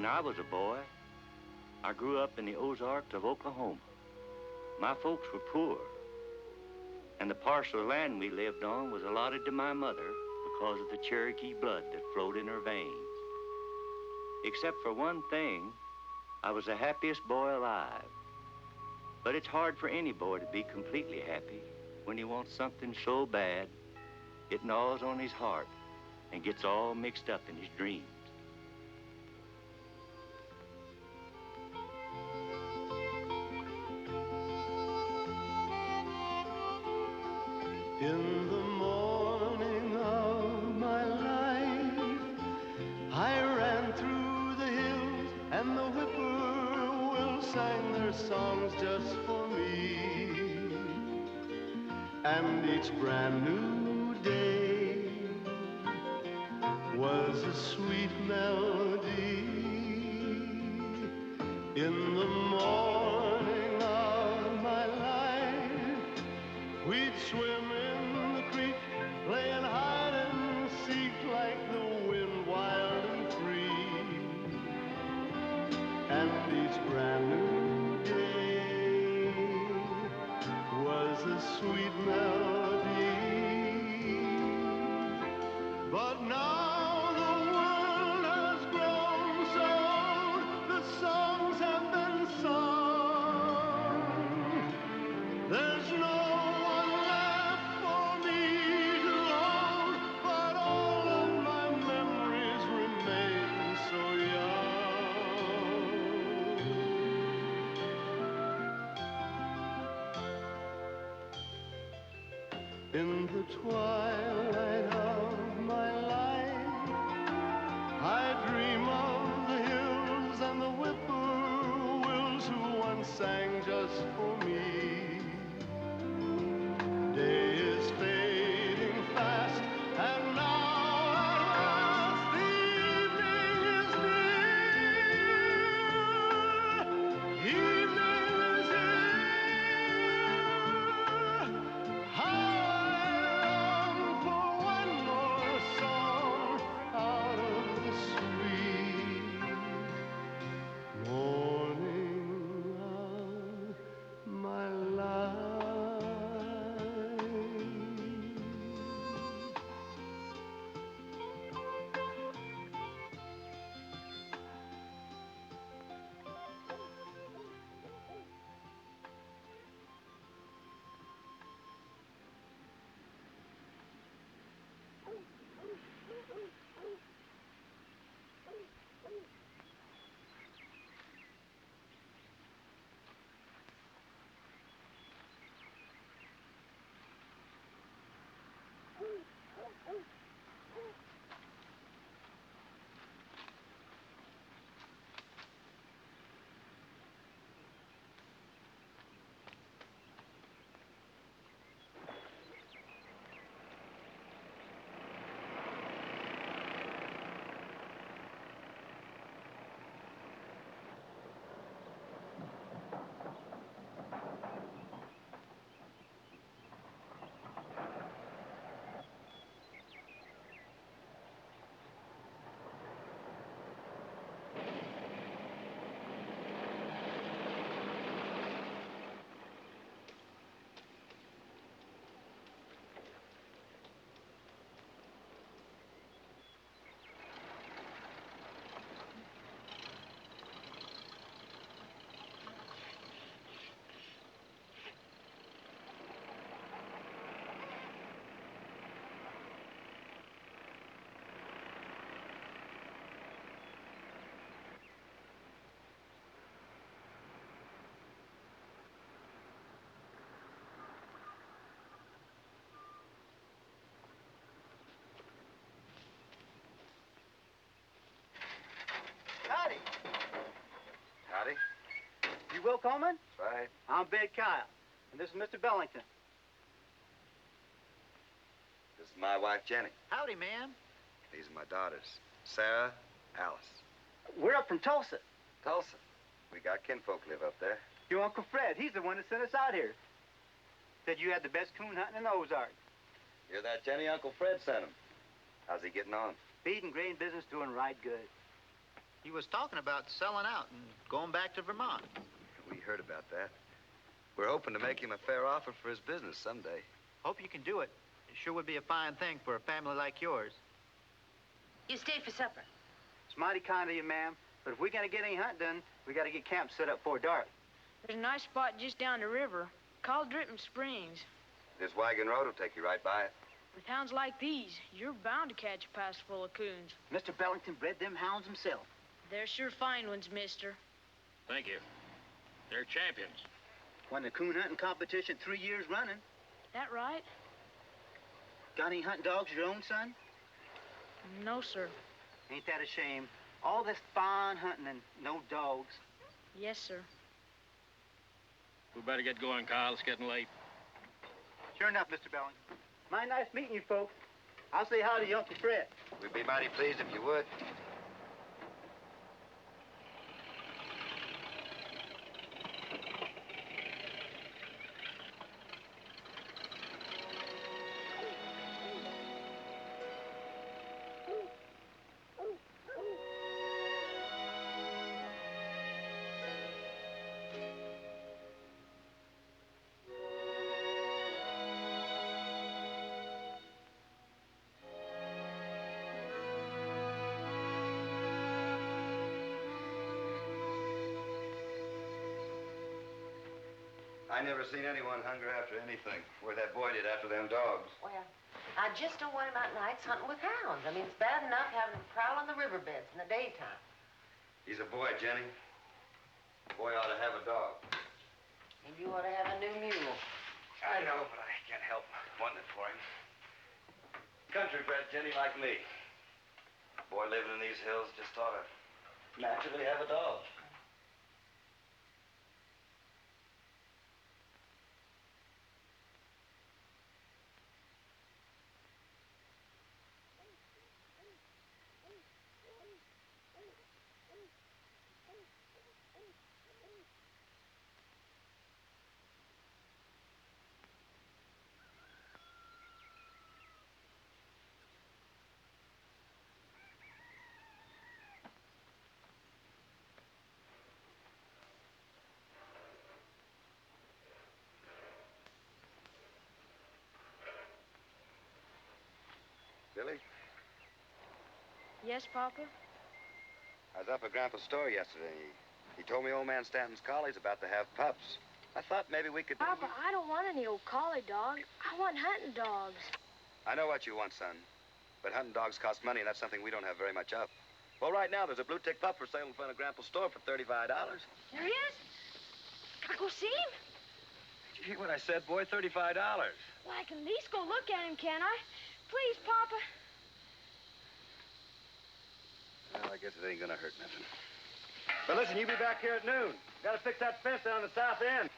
When I was a boy, I grew up in the Ozarks of Oklahoma. My folks were poor, and the parcel of land we lived on was allotted to my mother because of the Cherokee blood that flowed in her veins. Except for one thing, I was the happiest boy alive. But it's hard for any boy to be completely happy when he wants something so bad, it gnaws on his heart and gets all mixed up in his dreams. In the morning of my life, I ran through the hills and the whippoorwills sang their songs just for me. And each brand new day was a sweet melody. In the morning of my life, we'd swim in the creek, playing hide and seek like the wind, wild and free. And each brand new day was a sweet melody. But now the world has grown so old, the songs have been sung. There's no one left for me to own, but all of my memories remain so young. In the twilight of my life, I dream of the hills and the whippoorwills who once sang just for me. Day is fading fast, and now at last the evening is near. Evening is here. How I long for one more song out of the sweet morning of my life. Howdy. Howdy. You Will Coleman? That's right. I'm Ben Kyle, and this is Mr. Bellington. This is my wife, Jenny. Howdy, ma'am. These are my daughters, Sarah, Alice. We're up from Tulsa. Tulsa. We got kinfolk live up there. Your Uncle Fred, he's the one that sent us out here. Said you had the best coon hunting in the Ozarks. Hear that, Jenny? Uncle Fred sent him. How's he getting on? Feed and grain business doing right good. He was talking about selling out and going back to Vermont. We heard about that. We're hoping to make him a fair offer for his business someday. Hope you can do it. It sure would be a fine thing for a family like yours. You stayed for supper. It's mighty kind of you, ma'am. But if we're gonna get any hunt done, we gotta get camp set up before dark. There's a nice spot just down the river called Dripping Springs. This wagon road will take you right by it. With hounds like these, you're bound to catch a pass full of coons. Mr. Bellington bred them hounds himself. They're sure fine ones, mister. Thank you. They're champions. Won the coon hunting competition 3 years running. That right? Got any hunting dogs of your own, son? No, sir. Ain't that a shame? All this fine hunting and no dogs. Yes, sir. We better get going, Kyle. It's getting late. Sure enough, Mr. Bellington. Mighty nice meeting you folks. I'll say hi to your Uncle Fred. We'd be mighty pleased if you would. I never seen anyone hunger after anything, where that boy did after them dogs. Well, I just don't want him out nights hunting with hounds. I mean, it's bad enough having him prowl on the riverbeds in the daytime. He's a boy, Jenny. A boy ought to have a dog. And you ought to have a new mule. I know, but I can't help wanting it for him. Country-bred Jenny like me. A boy living in these hills just ought to naturally have a dog. Billy, Yes, Papa? I was up at Grandpa's store yesterday. He told me old man Stanton's collie's about to have pups. I thought maybe we could... Papa, I don't want any old collie dog. I want hunting dogs. I know what you want, son. But hunting dogs cost money, and that's something we don't have very much of. Well, right now, there's a blue-tick pup for sale in front of Grandpa's store for $35. There he is? Can I go see him? Did you hear what I said, boy? $35. Well, I can at least go look at him, can I? Please, Papa. Well, I guess it ain't gonna hurt nothing. But listen, you be back here at noon. Gotta fix that fence down the south end.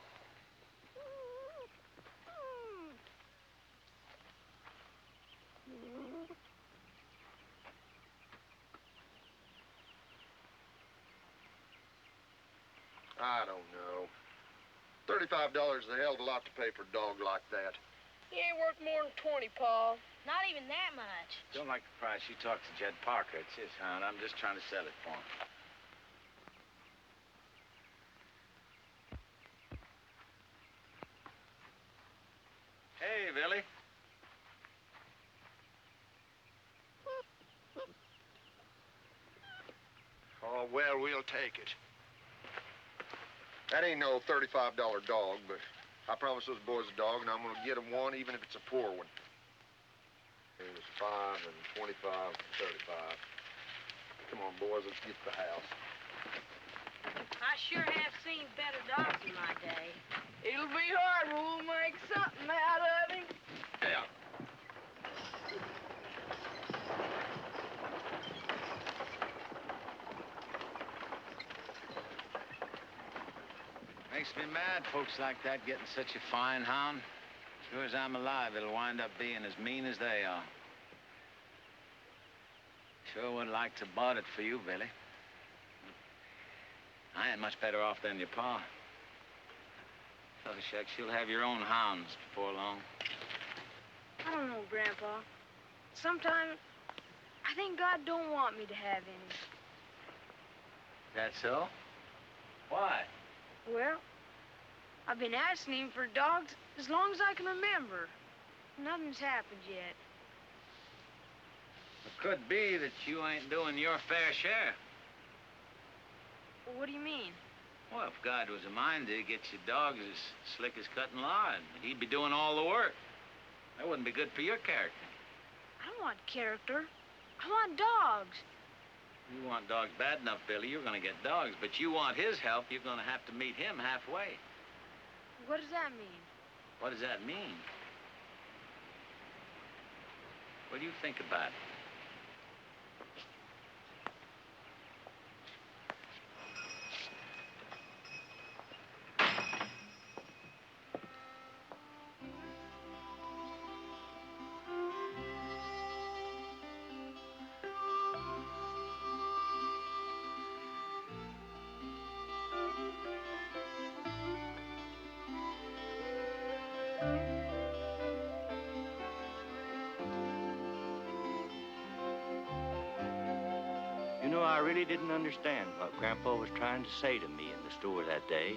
I don't know. $35 is a hell of a lot to pay for a dog like that. He ain't worth more than 20, Paul. Not even that much. Don't like the price you talked to Jed Parker. It's his hound. I'm just trying to sell it for him. Hey, Billy. Oh, well, we'll take it. That ain't no $35 dog, but I promised those boys a dog, and I'm gonna get them one, even if it's a poor one. It was 5 and 25 and 35. Come on, boys, let's get to the house. I sure have seen better dogs in my day. It'll be hard, but we'll make something out of him. Yeah. Makes me mad, folks like that getting such a fine hound. Sure as I'm alive, it'll wind up being as mean as they are. Sure would like to bought it for you, Billy. I ain't much better off than your pa. Oh, shucks, you'll have your own hounds before long. I don't know, Grandpa. Sometimes I think God don't want me to have any. That so? Why? Well, I've been asking him for dogs as long as I can remember. Nothing's happened yet. It could be that you ain't doing your fair share. Well, what do you mean? Well, if God was a mind to get you dogs as slick as cutting lard, he'd be doing all the work. That wouldn't be good for your character. I don't want character. I want dogs. You want dogs bad enough, Billy, you're gonna get dogs. But you want his help, you're gonna have to meet him halfway. What does that mean? What does that mean? What do you think about it? You know, I really didn't understand what Grandpa was trying to say to me in the store that day.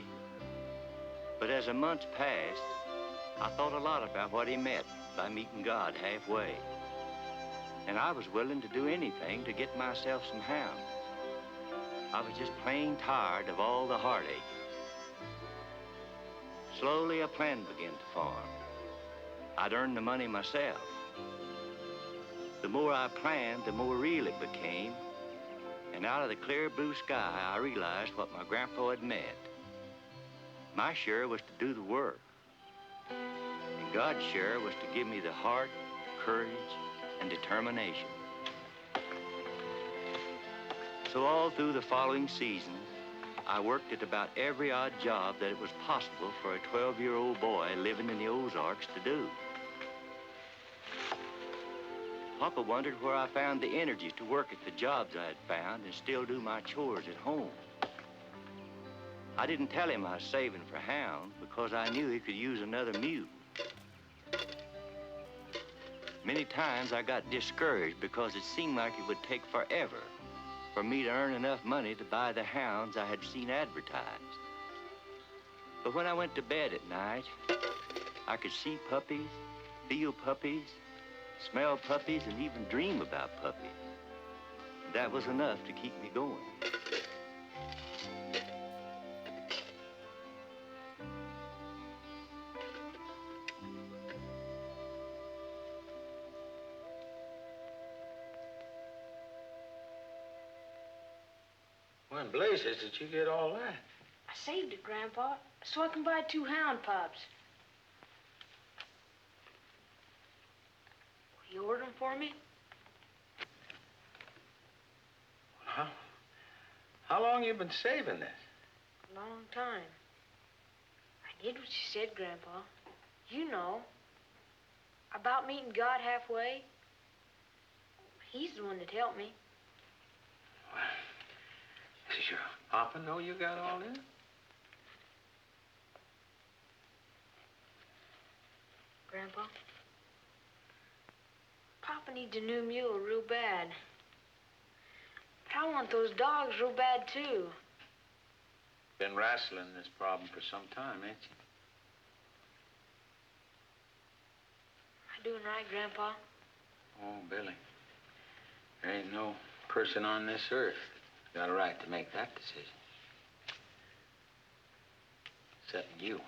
But as the months passed, I thought a lot about what he meant by meeting God halfway. And I was willing to do anything to get myself some hounds. I was just plain tired of all the heartache. Slowly, a plan began to form. I'd earn the money myself. The more I planned, the more real it became. And out of the clear blue sky, I realized what my grandpa had meant. My share was to do the work. And God's share was to give me the heart, courage, and determination. So all through the following season, I worked at about every odd job that it was possible for a 12-year-old boy living in the Ozarks to do. Papa wondered where I found the energy to work at the jobs I had found and still do my chores at home. I didn't tell him I was saving for hounds because I knew he could use another mule. Many times I got discouraged because it seemed like it would take forever for me to earn enough money to buy the hounds I had seen advertised. But when I went to bed at night, I could see puppies, feel puppies, smell puppies, and even dream about puppies. That was enough to keep me going. When blazes did you get all that? I saved it, Grandpa, so I can buy 2 hound pups. You order them for me? How long you been saving this? A long time. I did what you said, Grandpa. You know. About meeting God halfway. He's the one that helped me. Does your papa know you got all this? Grandpa? Papa needs a new mule real bad. But I want those dogs real bad, too. Been wrestling this problem for some time, ain't you? I doing right, Grandpa? Oh, Billy. There ain't no person on this earth got a right to make that decision. Except you.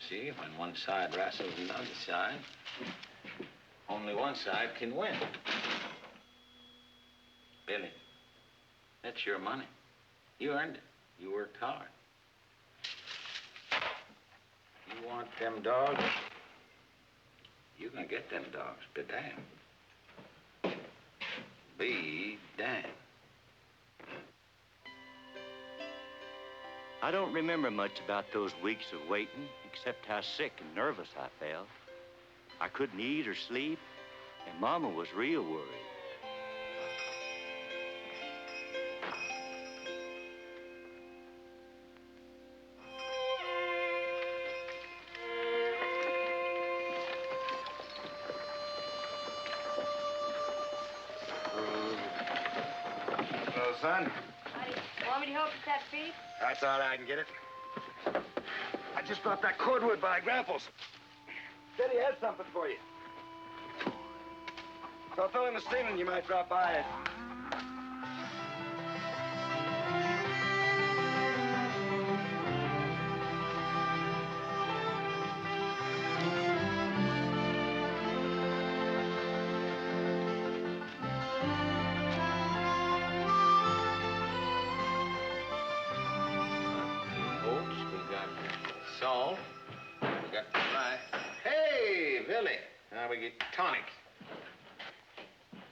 See, when one side wrestles another side, only one side can win. Billy, that's your money. You earned it. You worked hard. You want them dogs? You're gonna get them dogs, be damned. Be damned. I don't remember much about those weeks of waiting, except how sick and nervous I felt. I couldn't eat or sleep, and Mama was real worried. son. Buddy, want me to help with that feed? That's all right, I can get it. I just brought that cordwood by Grandpa's. Said he had something for you. So I'll throw him a steam and you might drop by it. Oats, we got salt, we got rice. Hey, Billy, now we get tonic.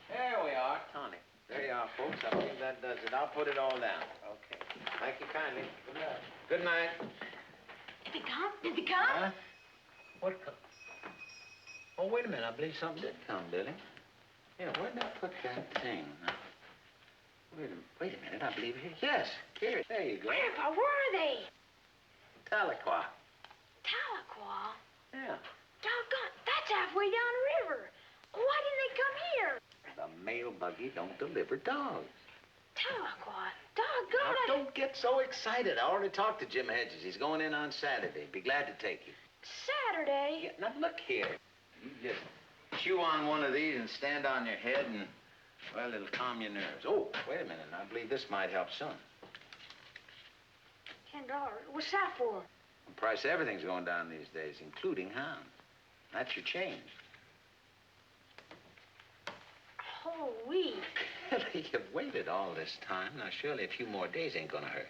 There we are, tonic. There you are, folks. I believe that does it. I'll put it all down. Okay. Thank you kindly. Good night. Good night. Did they come? Did they come? Huh? What come? Oh, wait a minute. I believe something did come, Billy. Yeah, where did I put that thing? Wait a minute. I believe here. Yes, here. There you go. Grandpa, where are they? Tahlequah. Tahlequah? Yeah. Doggone, that's halfway down the river. Why didn't they come here? The mail buggy don't deliver dogs. Tahlequah, doggone Now, it. don't get so excited. I already talked to Jim Hedges. He's going in on Saturday. Be glad to take you. Saturday? Yeah, now, look here. You just chew on one of these and stand on your head and, well, it'll calm your nerves. Oh, wait a minute. I believe this might help some. $10. What's that for? The price of everything's going down these days, including hounds. That's your change. Whole week. Billy, you've waited all this time. Now, surely a few more days ain't gonna hurt.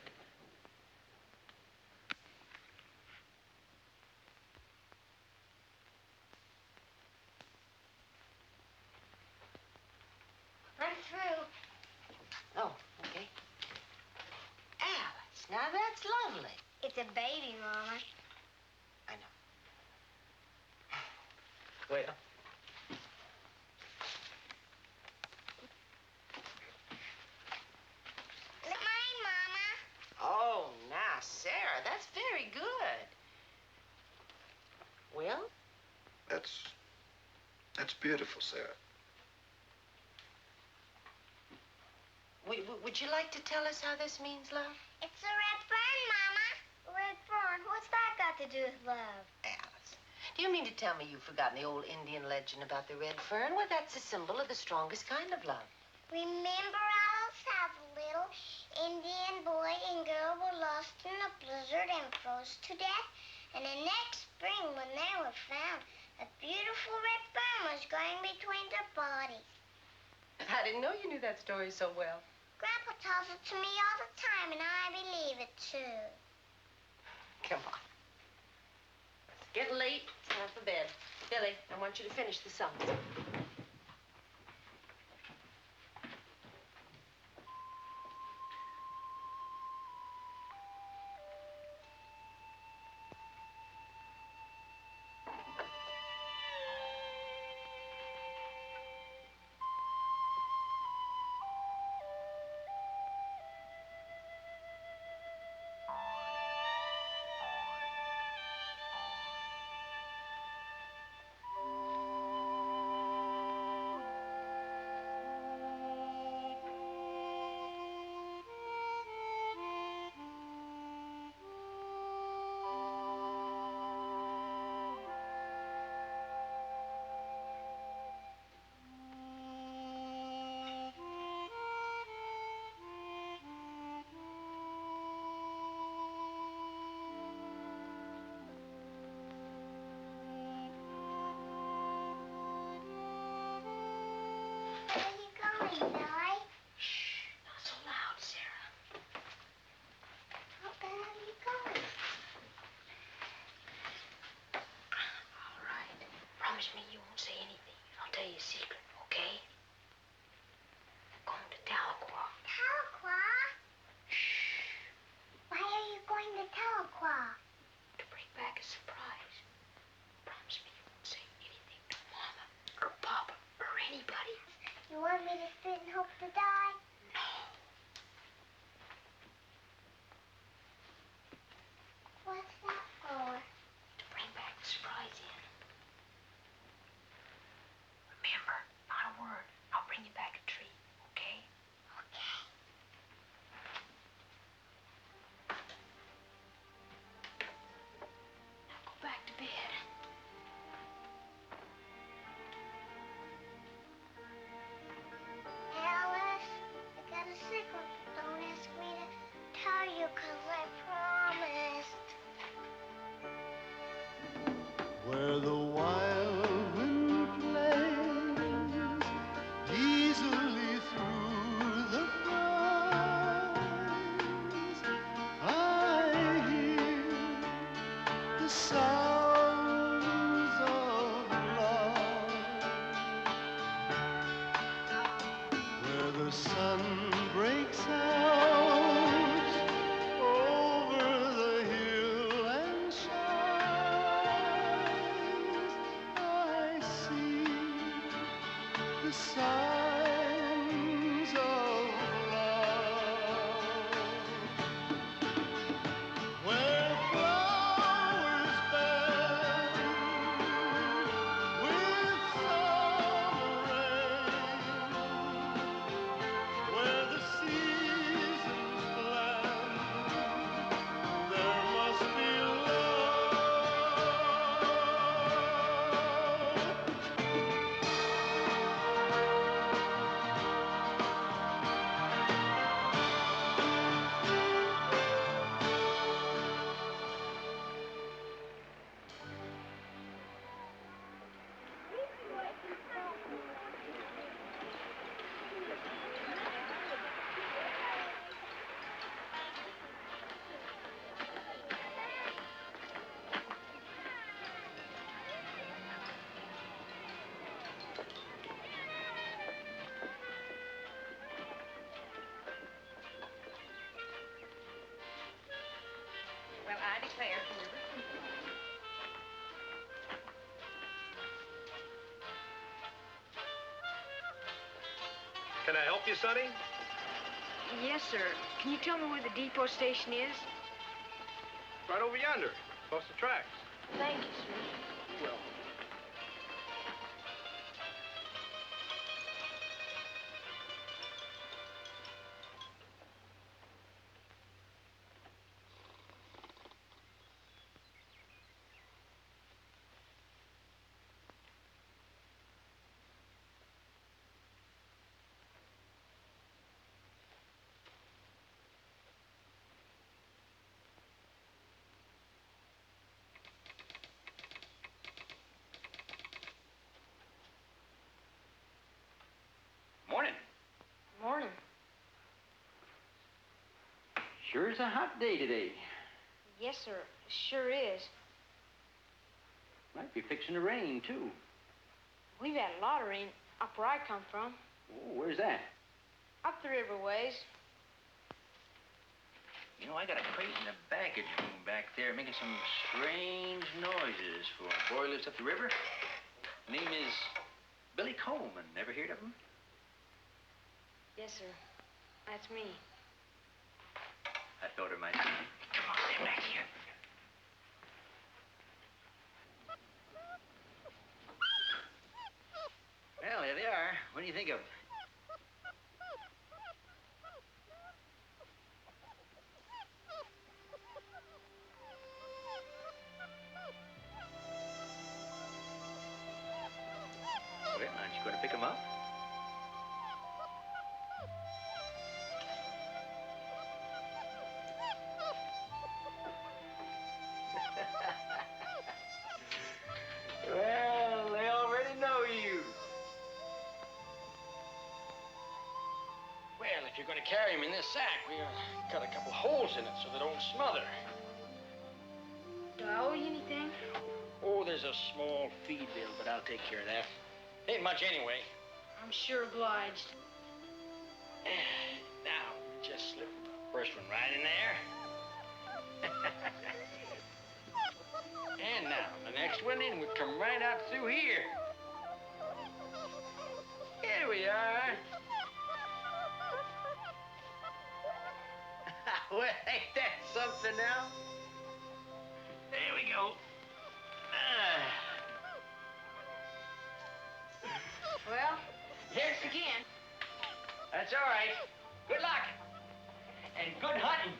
I'm through. Oh, okay. Alice, now that's lovely. It's a baby, Mama. I know. Well, Look mine, Mama. Oh, now, Sarah, that's very good. Well? That's beautiful, Sarah. Would you like to tell us how this means love? It's a red fern, Mama. Red fern? What's that got to do with love? Alice, do you mean to tell me you've forgotten the old Indian legend about the red fern? Well, that's a symbol of the strongest kind of love. Remember, Alice, how the little Indian boy and girl were lost in a blizzard and froze to death? And the next spring, when they were found, a beautiful red fern was growing between their bodies. I didn't know you knew that story so well. Grandpa tells it to me all the time, and I believe it, too. Come on. It's getting late. It's time for bed. Billy, I want you to finish the song. the sounds of love, where the sun breaks out over the hill and shines. I see the signs of love, where flowers bend with summer rain, where the seasons blend, there must be love. Well, I declare. Can I help you, Sonny? Yes, sir. Can you tell me where the depot station is? Right over yonder, across the tracks. Thank you, sir. Well. Morning. Morning. Sure is a hot day today. Yes, sir. Sure is. Might be fixing to rain, too. We've had a lot of rain up where I come from. Oh, where's that? Up the river ways. You know, I got a crate in the baggage room back there making some strange noises for a boy who lives up the river. Name is Billy Coleman. Never heard of him? Yes, sir. That's me. I thought it might be. Come on, come back here. Well, there they are. What do you think of them? Well, aren't you going to pick them up? Well, they already know you. Well, if you're going to carry them in this sack, we've got a couple holes in it so they don't smother. Do I owe you anything? Oh, there's a small feed bill, but I'll take care of that. Ain't much anyway. I'm sure obliged. Now, just slip the first one right in there. And now, the next one in would come right out through here. Here we are. Well, ain't that something now? There we go. Well, here's again. That's all right. Good luck. And good hunting.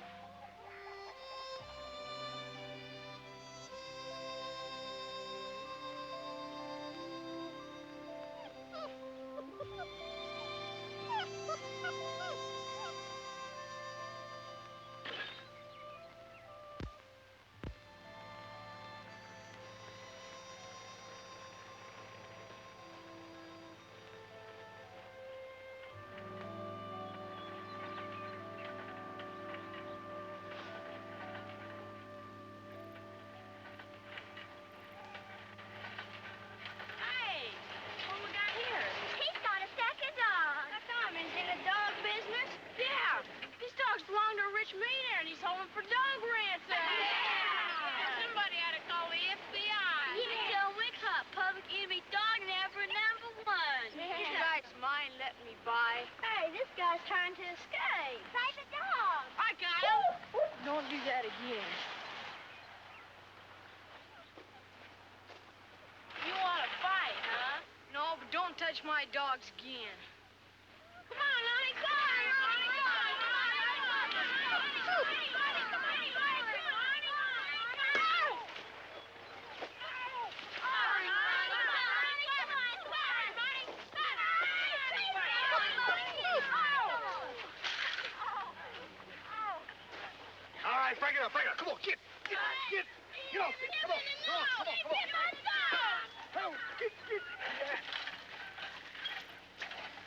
guy's trying to escape. Save the dog. I got him. Don't do that again. You want to fight, huh? No, but don't touch my dogs again. Come on, Lonnie, come on, Lonnie, come on, All right, break it up. Come on, get off there. Come on. Come on, get.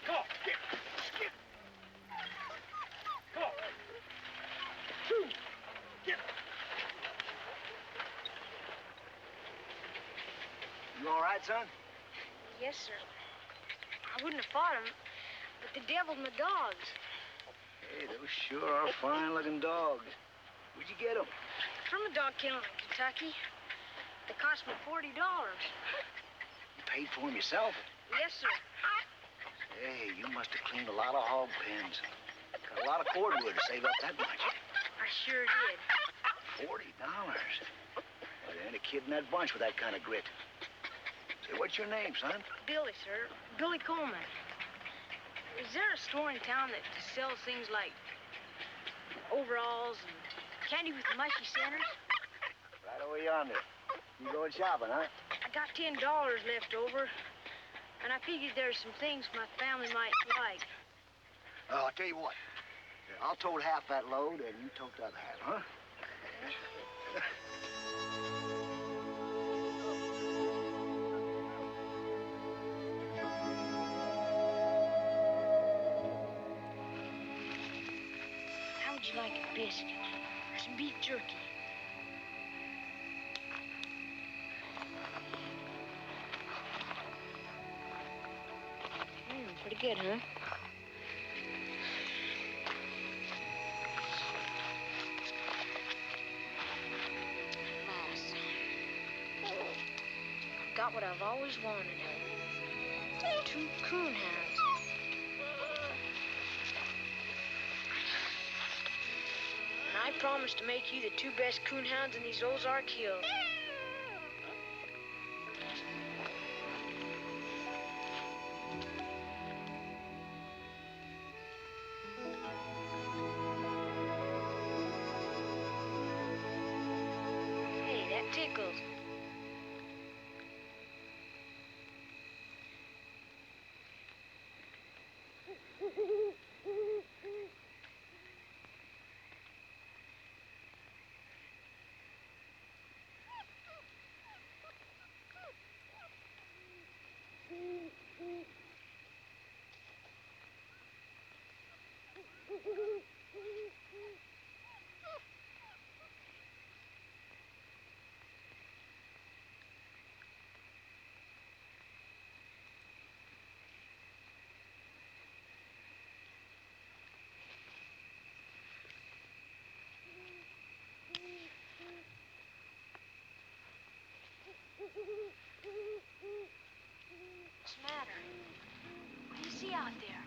Come on, get. Come on. Get. You all right, son? Yes, sir. I wouldn't have fought him, but they deviled my dogs. Hey, those sure are fine-looking dogs. Where'd you get them? From a dog kennel in Kentucky. They cost me $40. You paid for them yourself? Yes, sir. Hey, you must have cleaned a lot of hog pens. Got a lot of cordwood to save up that much. I sure did. $40? Well, there ain't a kid in that bunch with that kind of grit. Say, what's your name, son? Billy, sir. Billy Coleman. Is there a store in town that sells things like overalls and candy with mushy centers? Right over yonder. You going shopping, huh? I got $10 left over, and I figured there's some things my family might like. I'll tell you what. I'll tote half that load, and you tote the other half, huh? How would you like a biscuit? Or some beef jerky? Pretty good, huh? Last. I've got what I've always wanted. 2 coon hounds. And I promise to make you the 2 best coon hounds in these Ozark Hills. Hey, that tickles. What's the matter? What do you see out there?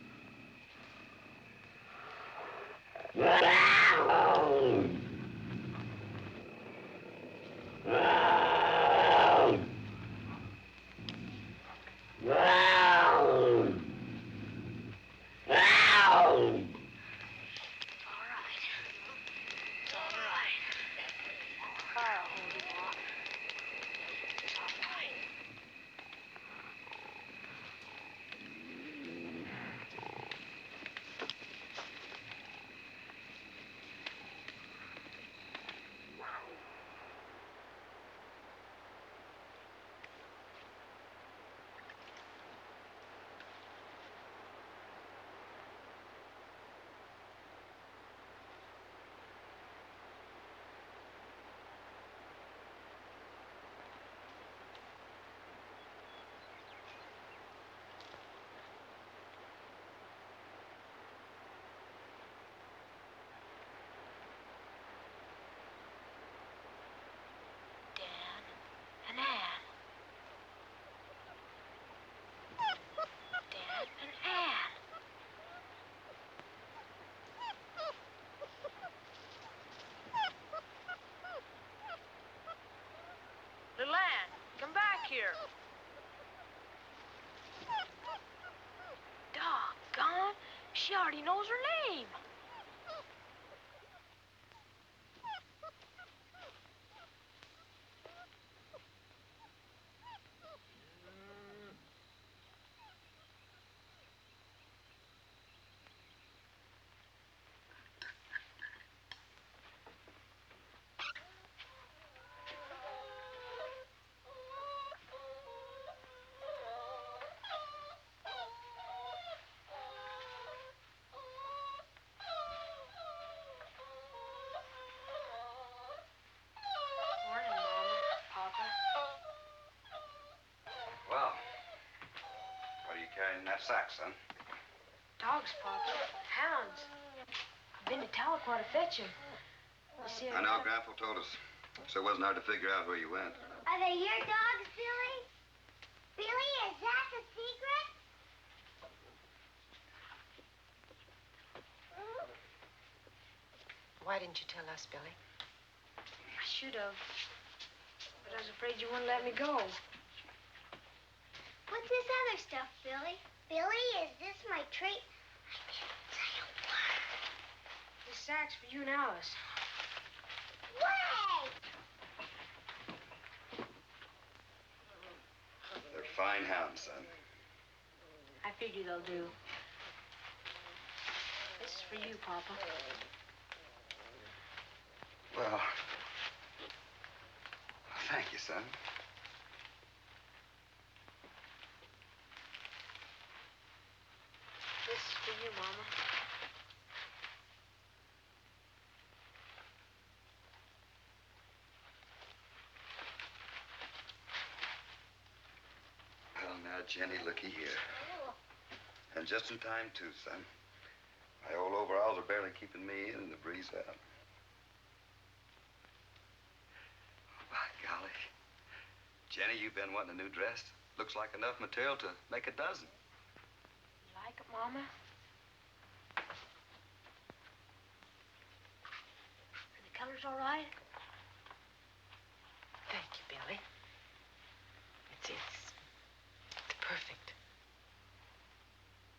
here. Doggone, she already knows her name. Well, what are you carrying in that sack, son? Dogs, Papa. Hounds. I've been to Tahlequah to fetch him. I know, Grandpa told us. So it wasn't hard to figure out where you went. Are they your dogs, Billy? Billy, is that the secret? Why didn't you tell us, Billy? I should have. But I was afraid you wouldn't let me go. What's this other stuff, Billy? Billy, is this my treat? I can't say a word. This sack's for you and Alice. Wait! They're fine hounds, son. I figure they'll do. This is for you, Papa. Well, thank you, son. This is for you, Mama. Well, now, Jenny, looky here. And just in time, too, son. My old overalls are barely keeping me in and the breeze out. By golly. Jenny, you've been wanting a new dress. Looks like enough material to make a dozen. You like it, Mama? Are the colors all right? Thank you, Billy. It's perfect.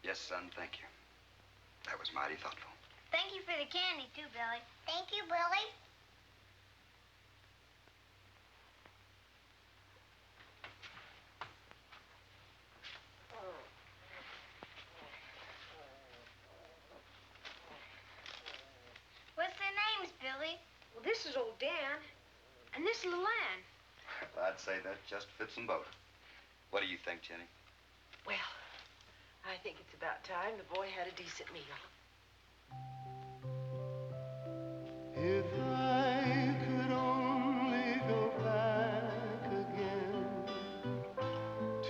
Yes, son, thank you. That was mighty thoughtful. Thank you for the candy, too, Billy. Thank you, Billy. What's their names, Billy? Well, this is old Dan, and this is little Ann. Well, I'd say that just fits them both. What do you think, Jenny? Well, I think it's about time the boy had a decent meal. If I could only go back again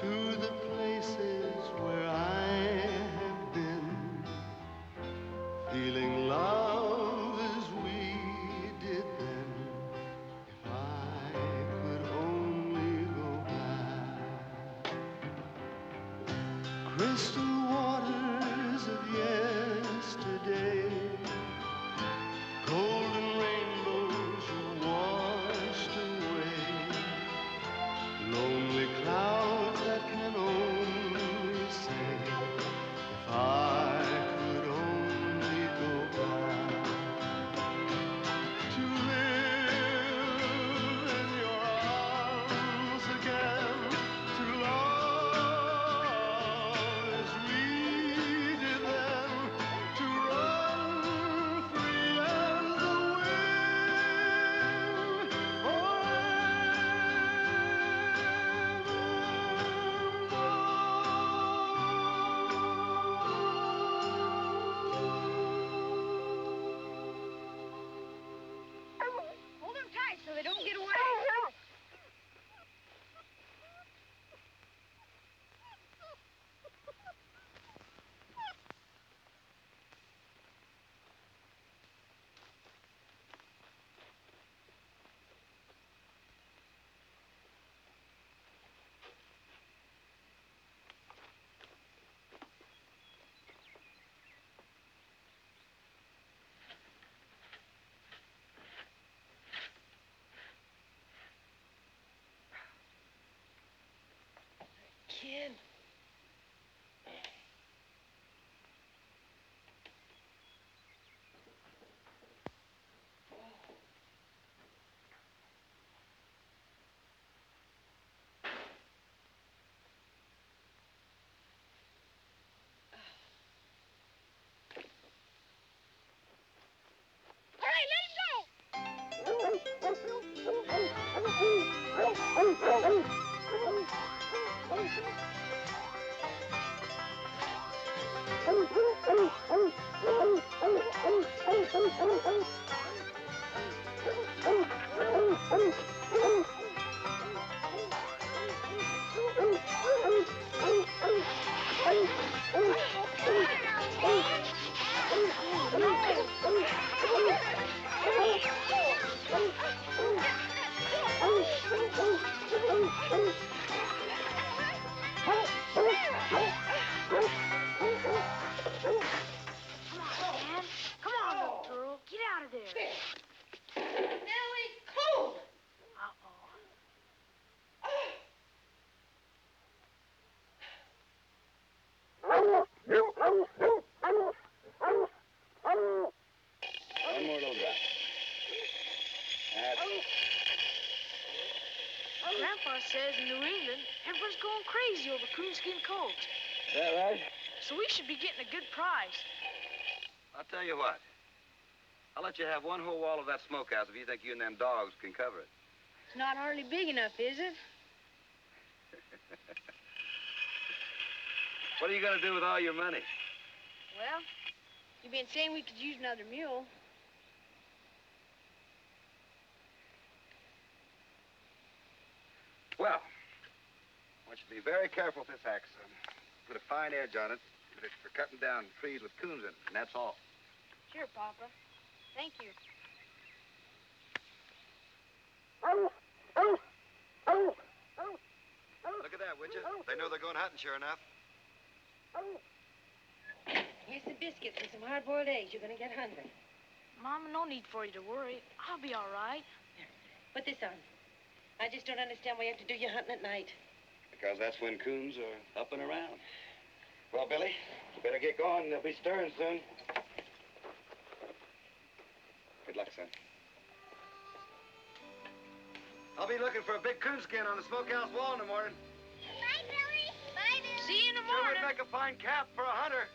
to the places where I have been, feeling love as we did then. If I could only go back. Crystal waters of yesterday, golden rainbows you washed away, lonely clouds that can only say, if I could only go back to live in your arms again, to love as we did then, to run free as the wind, forever One more little drop. That's it. Grandpa says in New England, everyone's going crazy over coonskin coats. Is that right? So we should be getting a good price. I'll tell you what. I'll let you have one whole wall of that smokehouse if you think you and them dogs can cover it. It's not hardly big enough, is it? What are you going to do with all your money? Well, you've been saying we could use another mule. Well, I want you to be very careful with this axe. Put a fine edge on it. But it's for cutting down trees with coons in it, and that's all. Sure, Papa. Thank you. Look at that, would you? They know they're going hunting, sure enough. Here's some biscuits and some hard-boiled eggs. You're gonna get hungry. Mama, no need for you to worry. I'll be all right. Put this on. I just don't understand why you have to do your hunting at night. Because that's when coons are up and around. Well, Billy, you better get going. They'll be stirring soon. Good luck, son. I'll be looking for a big coonskin on the smokehouse wall in the morning. Bye, Billy. Bye, Billy. See you in the Sure morning. would make a fine cap for a hunter.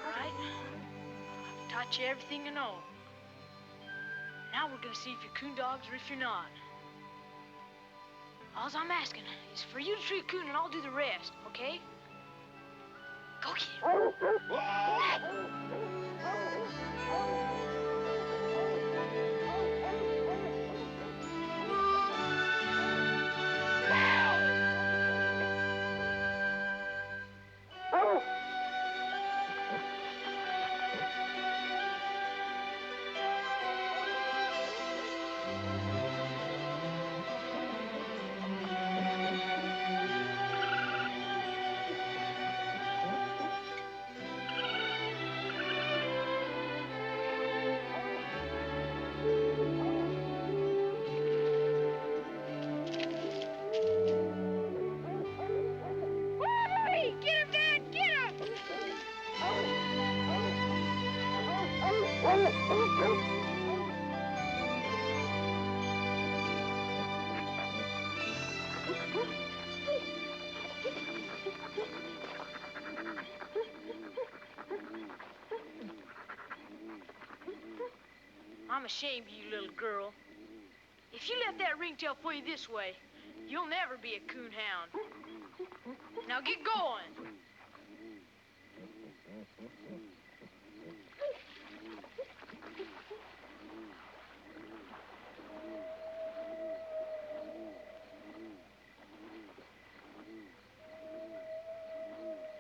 All right. I've taught you everything you know. Now we're gonna see if you're coon dogs or if you're not. All I'm asking is for you to tree a coon and I'll do the rest, okay? Go get him. I'm ashamed of you, little girl. If you let that ringtail pull you this way, you'll never be a coon hound. Now get going.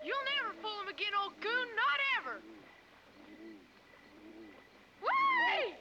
You'll never fool him again, old coon, not ever. Whee!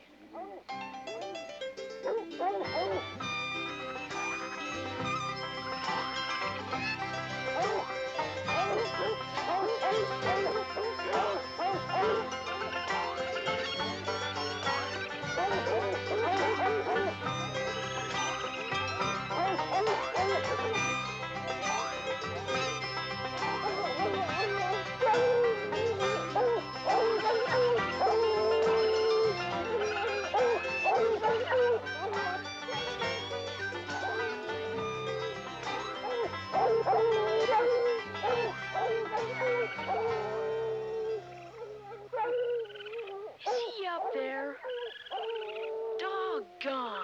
Doggone.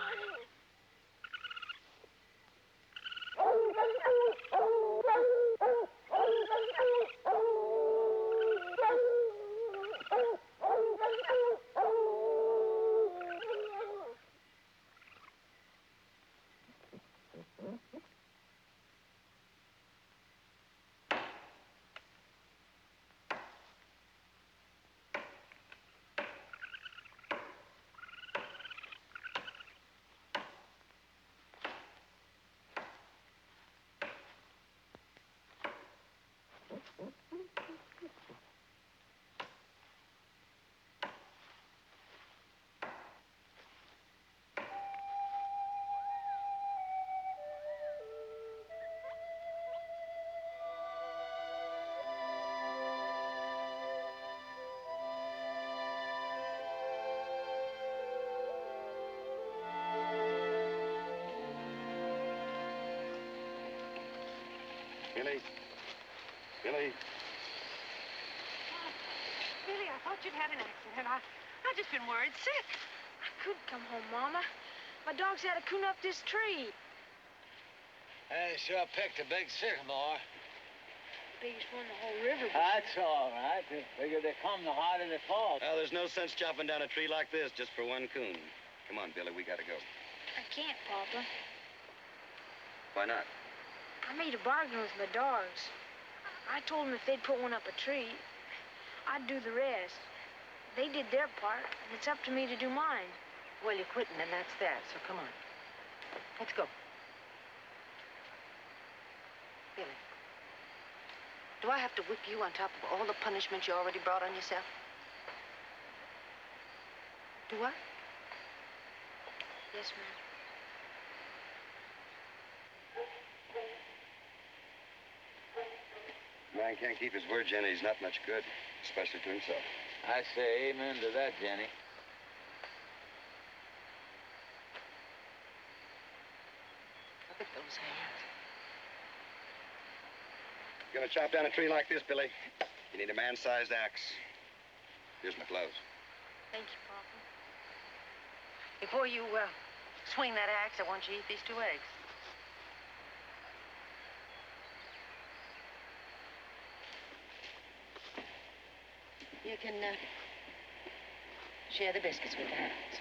Billy. Billy. Billy, I thought you'd had an accident. I've just been worried sick. I couldn't come home, Mama. My dogs had to coon up this tree. They sure picked a big sycamore. Biggest one in the whole river. That's all right. The bigger they come, the harder they fall. Well, there's no sense chopping down a tree like this just for one coon. Come on, Billy, we gotta go. I can't, Papa. Why not? I made a bargain with my dogs. I told them if they'd put one up a tree, I'd do the rest. They did their part, and it's up to me to do mine. Well, you're quitting, and that's that, so come on. Let's go. Billy, do I have to whip you on top of all the punishment you already brought on yourself? Do I? Yes, ma'am. Man can't keep his word, Jenny. He's not much good, especially to himself. I say amen to that, Jenny. Look at those hands. You're gonna chop down a tree like this, Billy. You need a man-sized axe. Here's my gloves. Thank you, Papa. Before you swing that axe, I want you to eat these 2 eggs. You can share the biscuits with the hounds.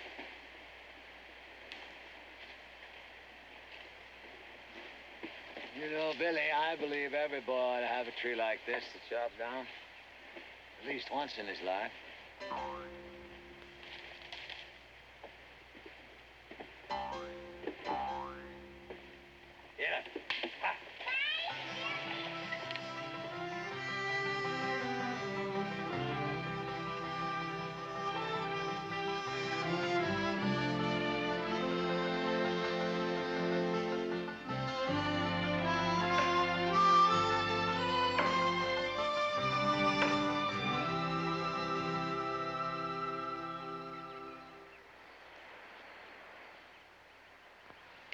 You know, Billy, I believe every boy ought to have a tree like this to chop down. At least once in his life. Yeah. Ha.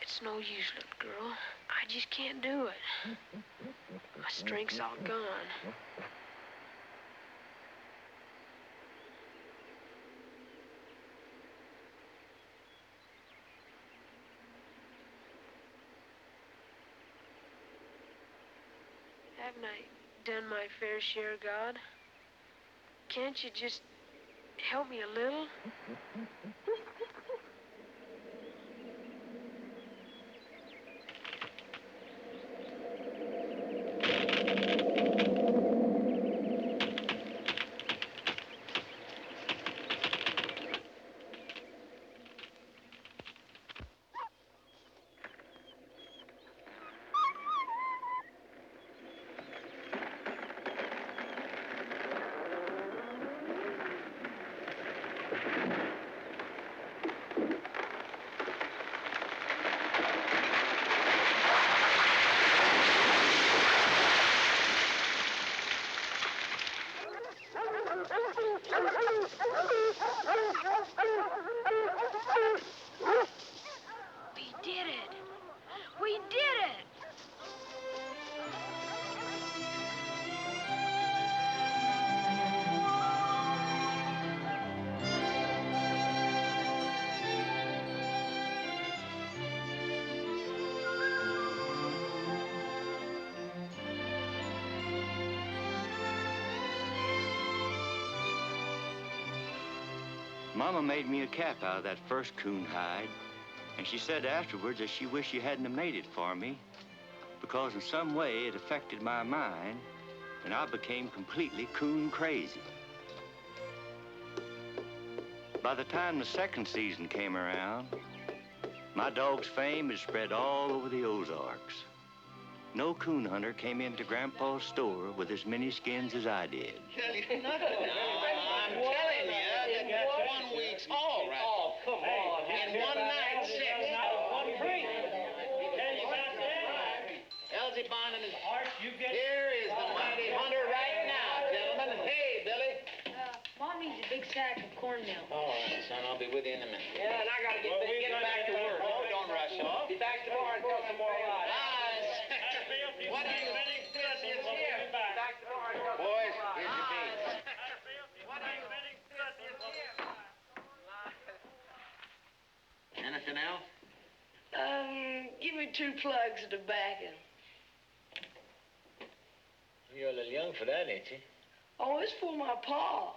It's no use, little girl. I just can't do it. My strength's all gone. Haven't I done my fair share, God? Can't you just help me a little? Mama made me a cap out of that first coon hide, and she said afterwards that she wished she hadn't have made it for me because in some way it affected my mind and I became completely coon crazy. By the time the second season came around, my dog's fame had spread all over the Ozarks. No coon hunter came into Grandpa's store with as many skins as I did. I'm telling you, that 1 week's all right. Oh, come on. In one night, 6. Elsie Bond and his horse, here is the mighty hunter right now, gentlemen. Hey, Billy. Mom needs a big sack of cornmeal. All right, son, I'll be with you in a minute. Yeah, and I gotta get back to work. Oh, don't rush off. Be back tomorrow and tell some more lies. What do you think this is here? Back tomorrow and tell some Boys, more lies. here's your beans. What do you think this is here? Anything else? Give me 2 plugs of tobacco. You're a little young for that, ain't you? Oh, it's for my pa.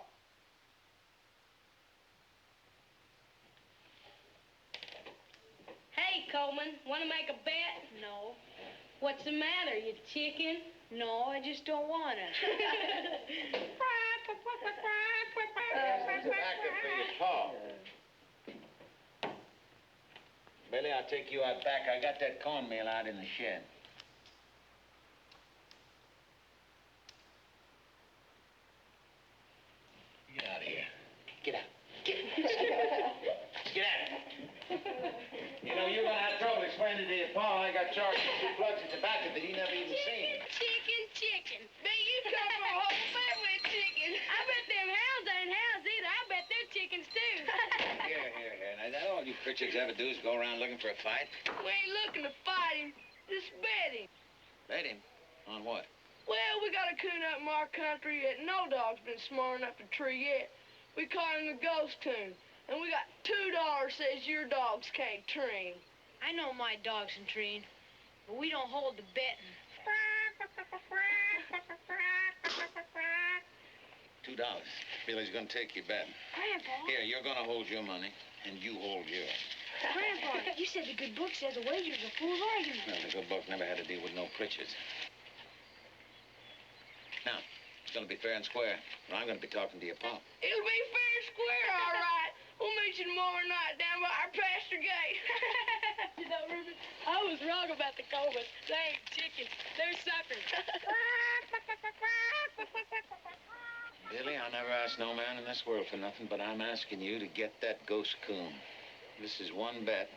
Hey, Coleman, want to make a bet? No. What's the matter, you chicken? No, I just don't want to. Tobacco for your paw. Billy, I'll take you out back. I got that cornmeal out in the shed. Get out of here. Get out. Get out. You know, you're gonna have trouble explaining to your pa I got charged for 2 plugs of tobacco that he never even seen. Chicken. Man, you come from a whole family of chicken. I bet them hounds ain't hounds either. I bet they're chickens too. Here. Now, all you pritchards ever do is go around looking for a fight. We ain't looking to fight him. Just bet him. Bet him? On what? Well, we got a coon up in our country that no dog's been smart enough to tree yet. We call him the ghost coon. And we got $2 says your dogs can't tree him. I know my dogs can train, but we don't hold the betting. $2. Billy's gonna take your bet. Grandpa. Here, you're gonna hold your money, and you hold yours. Grandpa, you said the good book says a wager's a fool's argument. Well, the good book never had to deal with no pritchards. Now, it's gonna be fair and square, or I'm gonna be talking to your pop. It'll be fair and square, all right. We'll meet you tomorrow night down by our pasture gate. You know, Ruben, I was wrong about the Coleman. They ain't chickens. They're suckers. Billy, I never asked no man in this world for nothing, but I'm asking you to get that ghost coon. This is one bet.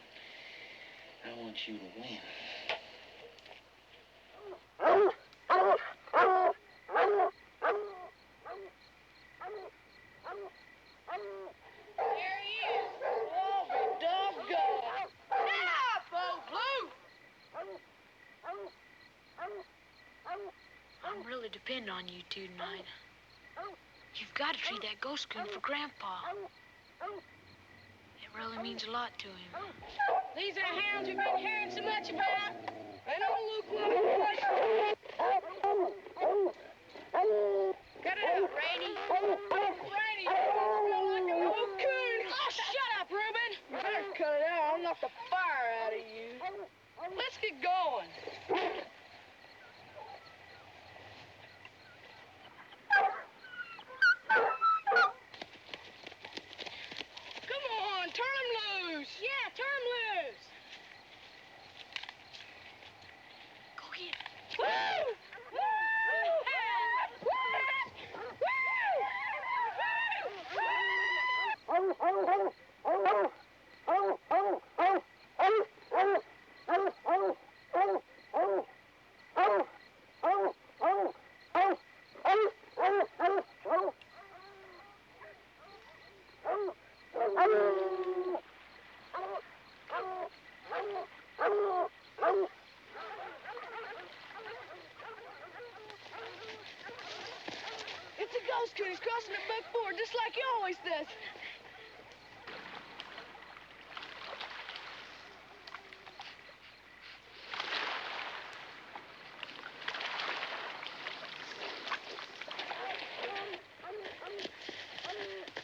I want you to win. There he is. Oh, be doggone. Stop, old Blue. I'm really depending on you two tonight. You've got to treat that ghost coon for Grandpa. It really means a lot to him. These are hounds you've been hearing so much about. They don't look like much. Cut it out, Rainey. Rainey, you smell like a old coon. Oh, shut up, Reuben. You better cut it out. I'll knock the fire out of you. Let's get going. Come on, turn him loose. Yeah, turn him loose. Go get him. Woo! It's a ghost coon. He's crossing the back ford just like he always does.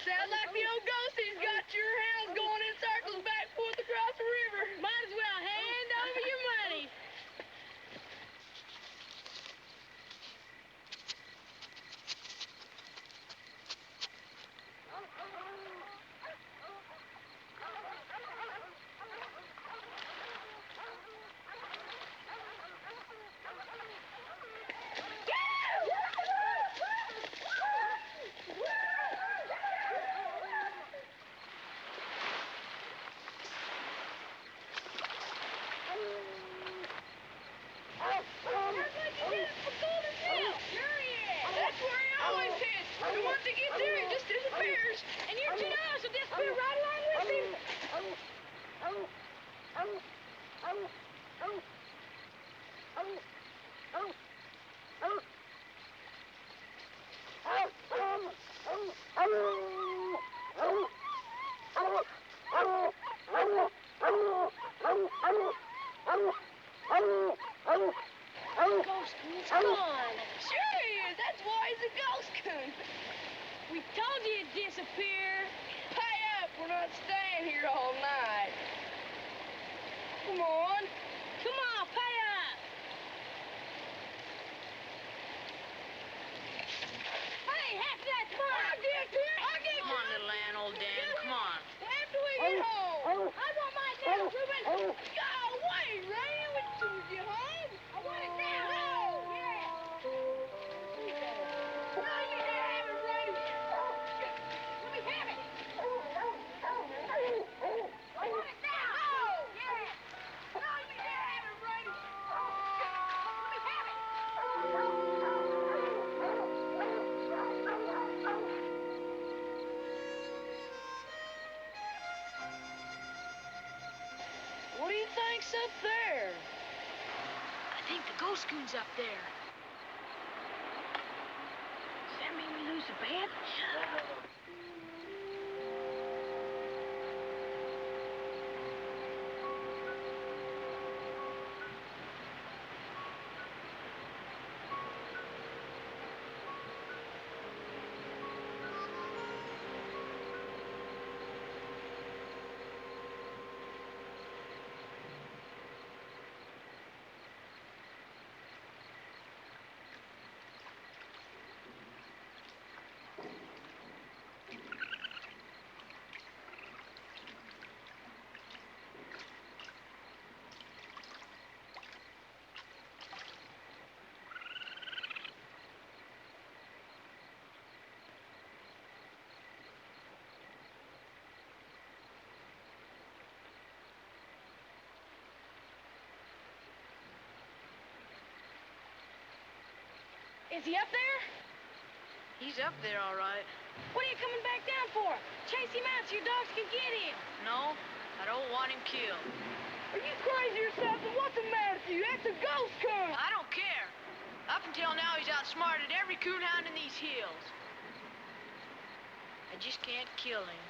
Sounds like the old ghost he's got Ghost coon's gone. Sure he is. That's why he's a ghost coon. We told you he'd disappear. Pay up. We're not staying here all night. Come on. Come on, pay up. Hey, half that fine. I'll get it. Come on, little Ann, old Dan, come on. After we get home. I want my dad, Reuben. Go away, Ray. When you get home. I want it now. Oh, yeah. No, you can't have it, Ray. Let me have it. I want it now. Oh, yeah. No, you can't have it, Ray. Let me have it. What do you think's up there? I think the ghost coon's up there. Does that mean we lose the bet? Is he up there? He's up there, all right. What are you coming back down for? Chase him out so your dogs can get him. No, I don't want him killed. Are you crazy or something? What's the matter with you? That's a ghost coon. I don't care. Up until now, he's outsmarted every coon-hound in these hills. I just can't kill him.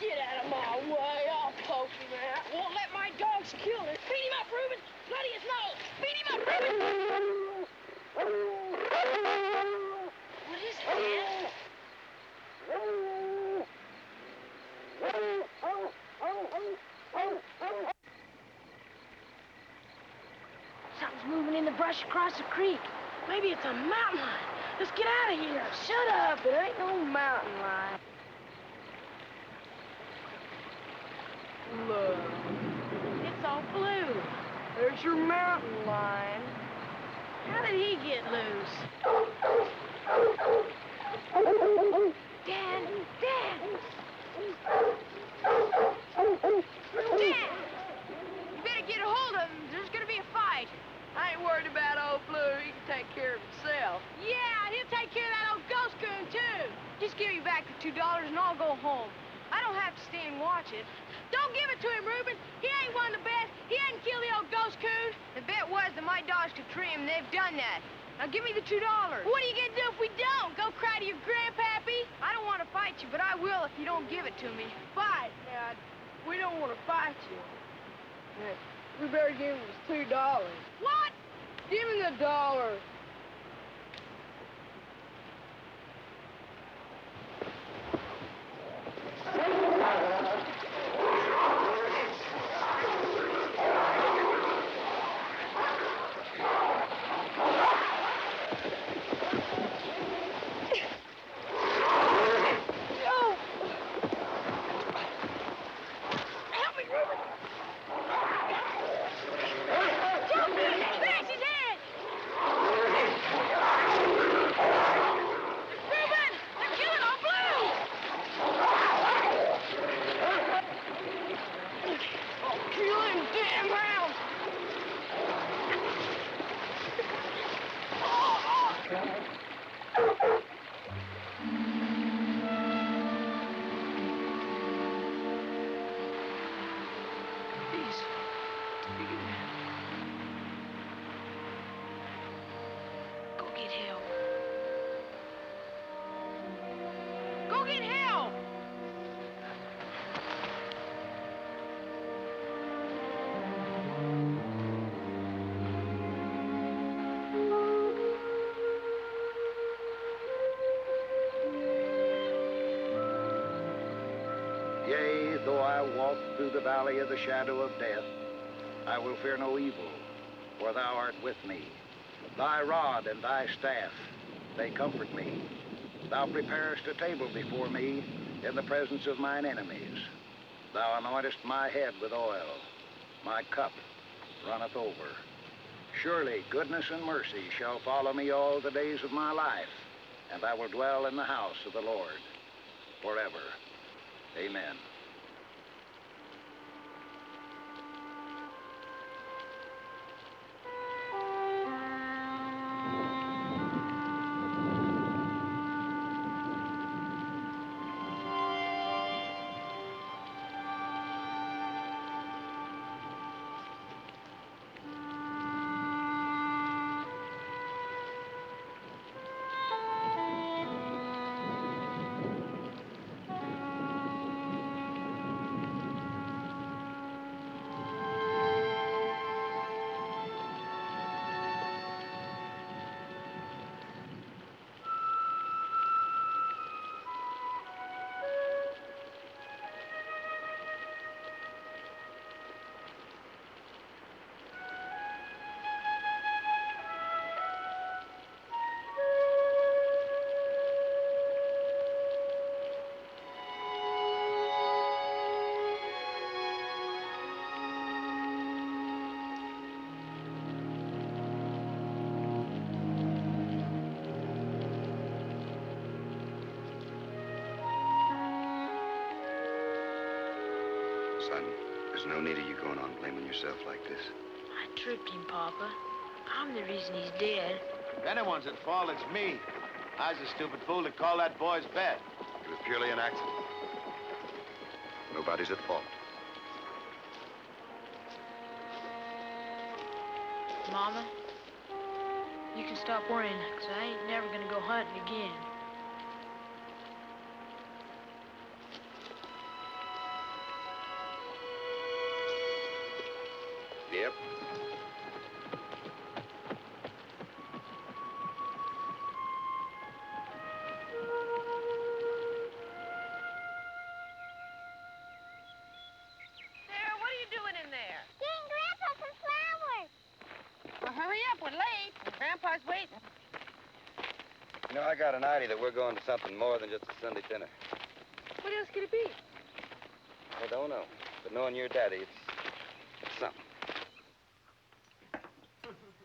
Get out of my way. I'll poke him out. Won't let my dogs kill him. Beat him up, Reuben. Bloody his nose. Beat him up, Reuben. What is it, Dan? Something's moving in the brush across the creek. Maybe it's a mountain lion. Let's get out of here. Shut up. It ain't no mountain lion. Look. It's all blue. There's your mountain lion. How did he get loose? Dan! Dan! Dan! You better get a hold of him. There's gonna be a fight. I ain't worried about old Blue. He can take care of himself. Yeah, he'll take care of that old ghost coon, too. Just give me back the $2 and I'll go home. I don't have to stay and watch it. Don't give it to him, Reuben. He ain't won the bet. He hadn't killed the old ghost coon. The bet was that my dogs could tree him, and they've done that. Now give me the $2. What are you gonna do if we don't? Go cry to your grandpappy? I don't want to fight you, but I will if you don't give it to me. Fight? Now, we don't want to fight you. We better give him his $2. What? Give him the $1. Go get help. Go get help! Yea, though I walk through the valley of the shadow of death, I will fear no evil, for thou art with me. Thy rod and thy staff, they comfort me. Thou preparest a table before me in the presence of mine enemies. Thou anointest my head with oil. My cup runneth over. Surely goodness and mercy shall follow me all the days of my life, and I will dwell in the house of the Lord forever. Amen. Son, there's no need of you going on blaming yourself like this. I tripped him, Papa. I'm the reason he's dead. If anyone's at fault, it's me. I was a stupid fool to call that boy's bet. It was purely an accident. Nobody's at fault. Mama, you can stop worrying, because I ain't never gonna go hunting again. Yep. Sarah, what are you doing in there? Getting Grandpa some flowers. Well, hurry up. We're late. Grandpa's waiting. You know, I got an idea that we're going to something more than just a Sunday dinner. What else could it be? I don't know. But knowing your daddy, it's something.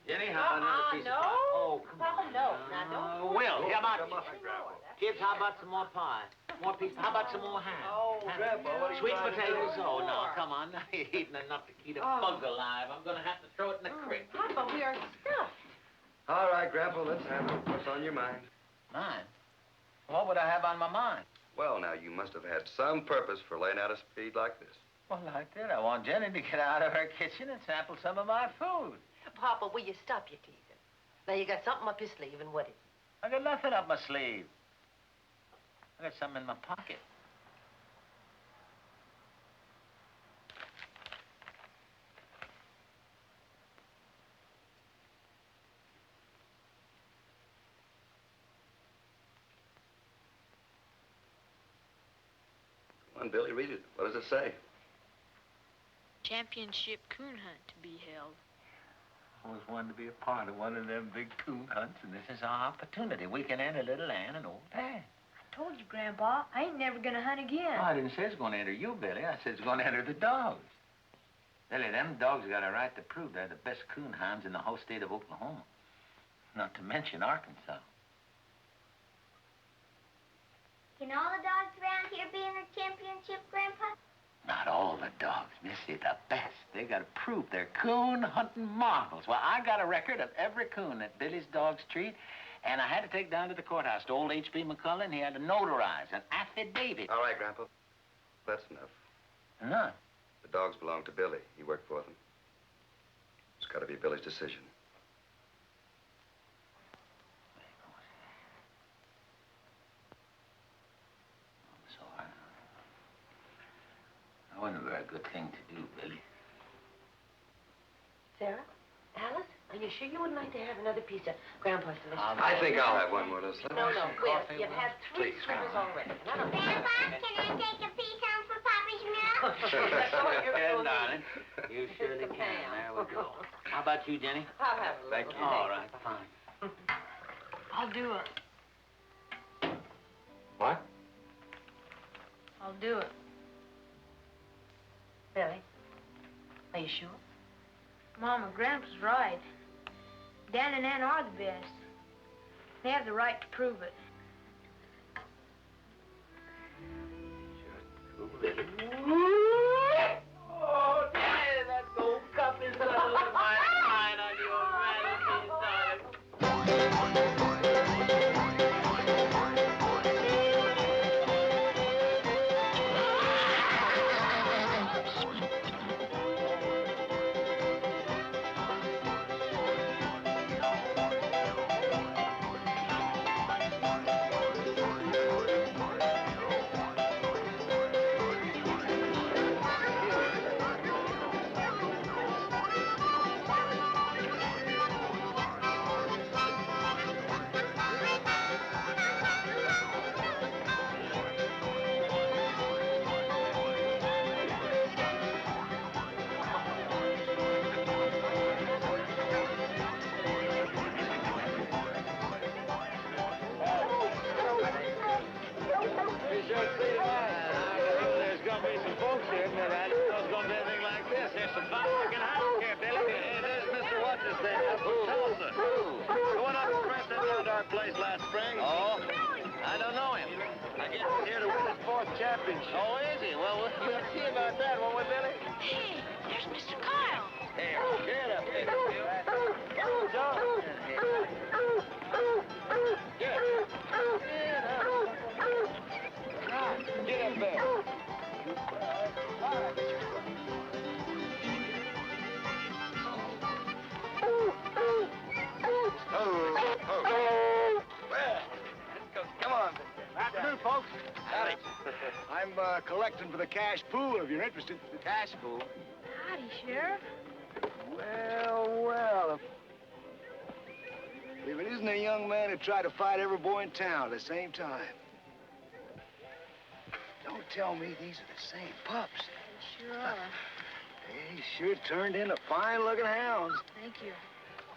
Anyhow, another piece no. of pie. Oh, come Papa, on. no. Now, don't. Will, how about... Come on, Grandpa. Kids, how about some more pie? More pieces. How about some more ham? Oh, Grandpa, what are you Sweet trying to potatoes? do? Oh, no, come on. Now you're eating enough to keep a bug alive. I'm going to have to throw it in the creek. Papa, we are stuffed. All right, Grandpa, let's have it. What's on your mind? Mine? What would I have on my mind? Well, now, you must have had some purpose for laying out a speed like this. Well, I did. I want Jenny to get out of her kitchen and sample some of my food. Papa, will you stop your teasing? Now, you got something up your sleeve, and what is it? I got nothing up my sleeve. I got something in my pocket. Come on, Billy, read it. What does it say? Championship coon hunt to be held. Always wanted to be a part of one of them big coon hunts, and this is our opportunity. We can enter Little Ann and Old Dad. I told you, Grandpa, I ain't never gonna hunt again. Oh, I didn't say it's going to enter you, Billy. I said it's going to enter the dogs. Billy, them dogs got a right to prove they're the best coon hounds in the whole state of Oklahoma. Not to mention Arkansas. Can all the dogs around here be in the championship, Grandpa? Not all the dogs, Missy, the best. They got to prove they're coon hunting marvels. Well, I got a record of every coon that Billy's dogs treat, and I had to take down to the courthouse to old H.B. McCullough, and he had to notarize an affidavit. All right, Grandpa. That's enough. Enough? The dogs belong to Billy. He worked for them. It's got to be Billy's decision. So I wasn't a very good thing to do, Billy. Sarah? Alice? Are you sure you wouldn't like to have another piece of Grandpa's delicious I think I'll have one more, Leslie. No, Will, you've had 3 slivers already. And I don't Grandpa, can I take a piece home for Papa's milk? That's all you're Yeah, supposed to darling. You surely can. There we go. How about you, Jenny? I'll have a Thank little. you. All right, fine. I'll do it. What? I'll do it. Billy, are you sure? Mama, Grandpa's right. Dan and Ann are the best. They have the right to prove it. Oh, Daddy, that gold cup is mine on your There's going to be some folks here, but I didn't know it was going to be anything like this. There's some fine looking hounds here, Billy. Hey, there's Mr. What's-his-name, up from Tulsa. The one up and pressed into our place last spring. Oh? I don't know him. I guess he's here to win his 4th championship. Oh, is he? Well, we'll see about that, won't we, Billy? Hey, there's Mr. Kyle. Here, get up there. John. Get up there. Come on. Afternoon, folks. Howdy. I'm collecting for the cash pool, if you're interested. The cash pool? Howdy, Sheriff. Well. If it isn't a young man who tried to fight every boy in town at the same time. Don't tell me these are the same pups. They sure are. They sure turned into fine-looking hounds. Thank you.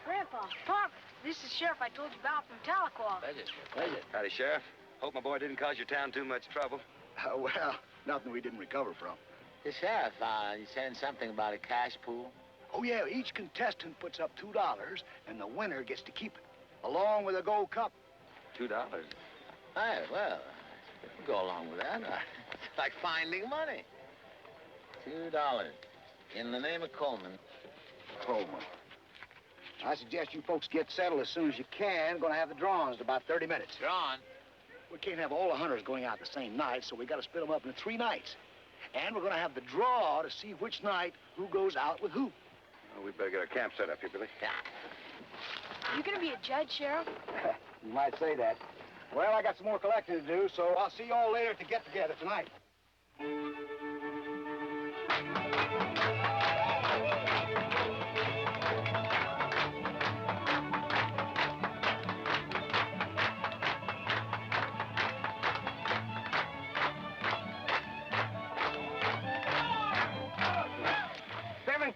Grandpa, Pop, this is Sheriff I told you about from Tahlequah. Pleasure. Howdy, Sheriff. Hope my boy didn't cause your town too much trouble. Well, nothing we didn't recover from. The Sheriff, you saying something about a cash pool? Oh, yeah, each contestant puts up $2, and the winner gets to keep it, along with a gold cup. $2. Hey, well, we can go along with that. It's like finding money. $2 in the name of Coleman. Coleman. I suggest you folks get settled as soon as you can. Going to have the drawings in about 30 minutes. Drawn? We can't have all the hunters going out the same night, so we got to split them up into 3 nights. And we're going to have the draw to see which night who goes out with who. Well, we better get our camp set up here, Billy. Yeah. You gonna be a judge, Sheriff? You might say that. Well, I got some more collecting to do, so I'll see you all later at the get-together tonight.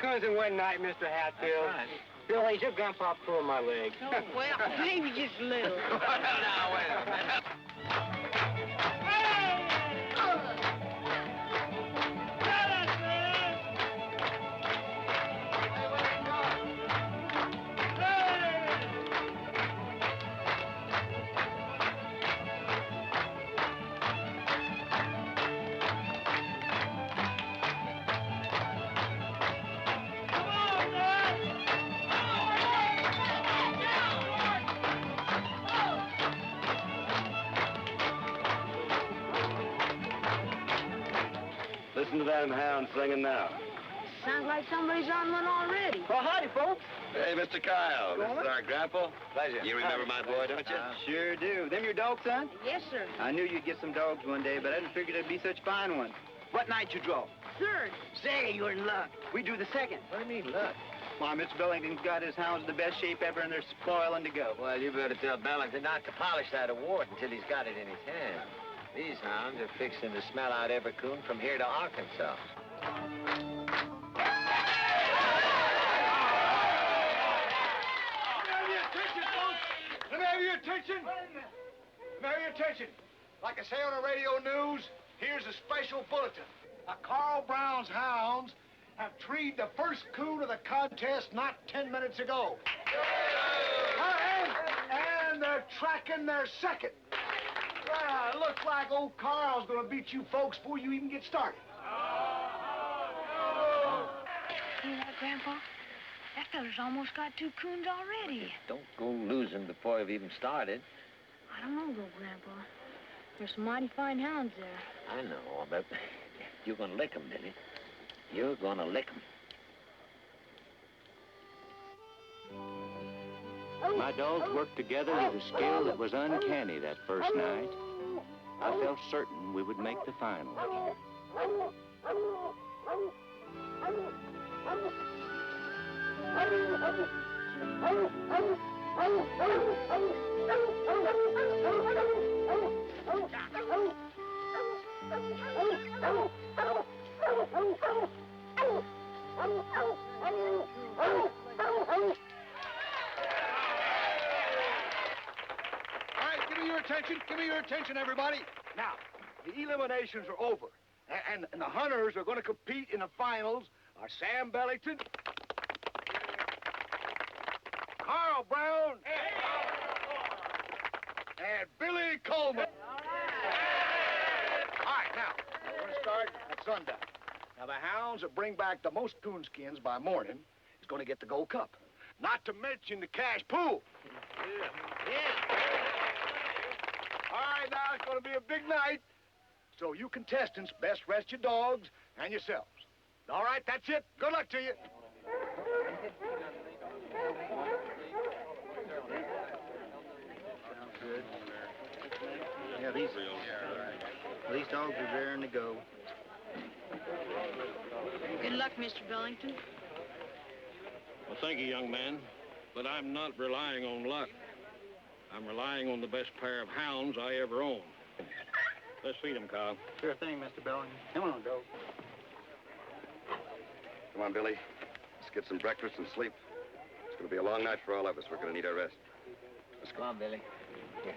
Coons in one night, Mr. Hatfield. That's right. Billy, your grandpa pulled my leg. Oh, well, maybe just a little. Now, wait a minute. Listen to that hound singing now. Sounds like somebody's on one already. Well, howdy, folks. Hey, Mr. Kyle. This is our grandpa. Pleasure. You remember my boy, don't you? Sure do. Them your dogs, son? Yes, sir. I knew you'd get some dogs one day, but I didn't figure they'd be such fine ones. What night you draw? Third. Say, you're in luck. We do the second. What do you mean, look? Why, Mr. Billington's got his hounds in the best shape ever, and they're spoiling to go. Well, you better tell Bellington not to polish that award until he's got it in his hand. These hounds are fixing to smell out every coon from here to Arkansas. Let me have your attention. Let me have your attention. Like I say on the radio news, here's a special bulletin. Carl Brown's hounds have treed the first coon of the contest not 10 minutes ago. And they're tracking their second. Well, it looks like old Carl's gonna beat you folks before you even get started. Hear that, Grandpa? That fella's almost got 2 coons already. Don't go losing before you've even started. I don't know, though, Grandpa. There's some mighty fine hounds there. I know, but you're gonna lick 'em, Billy. You're gonna lick 'em. My dogs worked together with a skill that was uncanny that first night. I felt certain we would make the finals. Give me your attention, everybody. Now, the eliminations are over. And the hunters are going to compete in the finals are Sam Bellington, Carl Brown, and Billy Coleman. All right, now, we're going to start at sundown. Now, the hounds that bring back the most coonskins by morning is going to get the Gold Cup. Not to mention the cash pool. All right, now, it's going to be a big night. So you contestants best rest your dogs and yourselves. All right, that's it. Good luck to you. Good. Yeah, these dogs are raring to go. Good luck, Mr. Billington. Well, thank you, young man. But I'm not relying on luck. I'm relying on the best pair of hounds I ever owned. Let's feed them, Kyle. Sure thing, Mr. Bellington. Come on, dog. Come on, Billy. Let's get some breakfast and sleep. It's going to be a long night for all of us. We're going to need our rest. Let's go on, Billy. Yeah.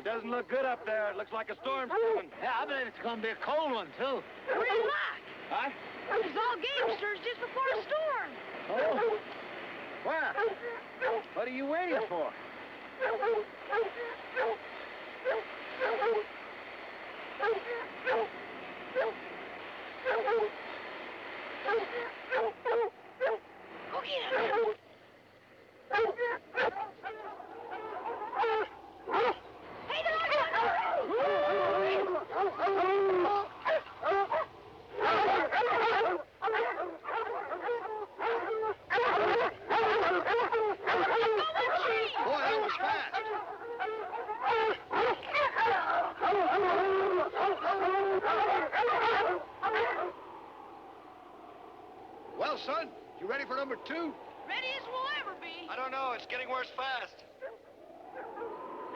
Doesn't look good up there. It looks like a storm's coming. Yeah, I believe it's going to be a cold one, too. Relax. Huh? It's all gamesters just before a storm. Oh. Where? What are you waiting for? Go get him. Well, son, you ready for number 2? Ready as we'll ever be. I don't know. It's getting worse fast.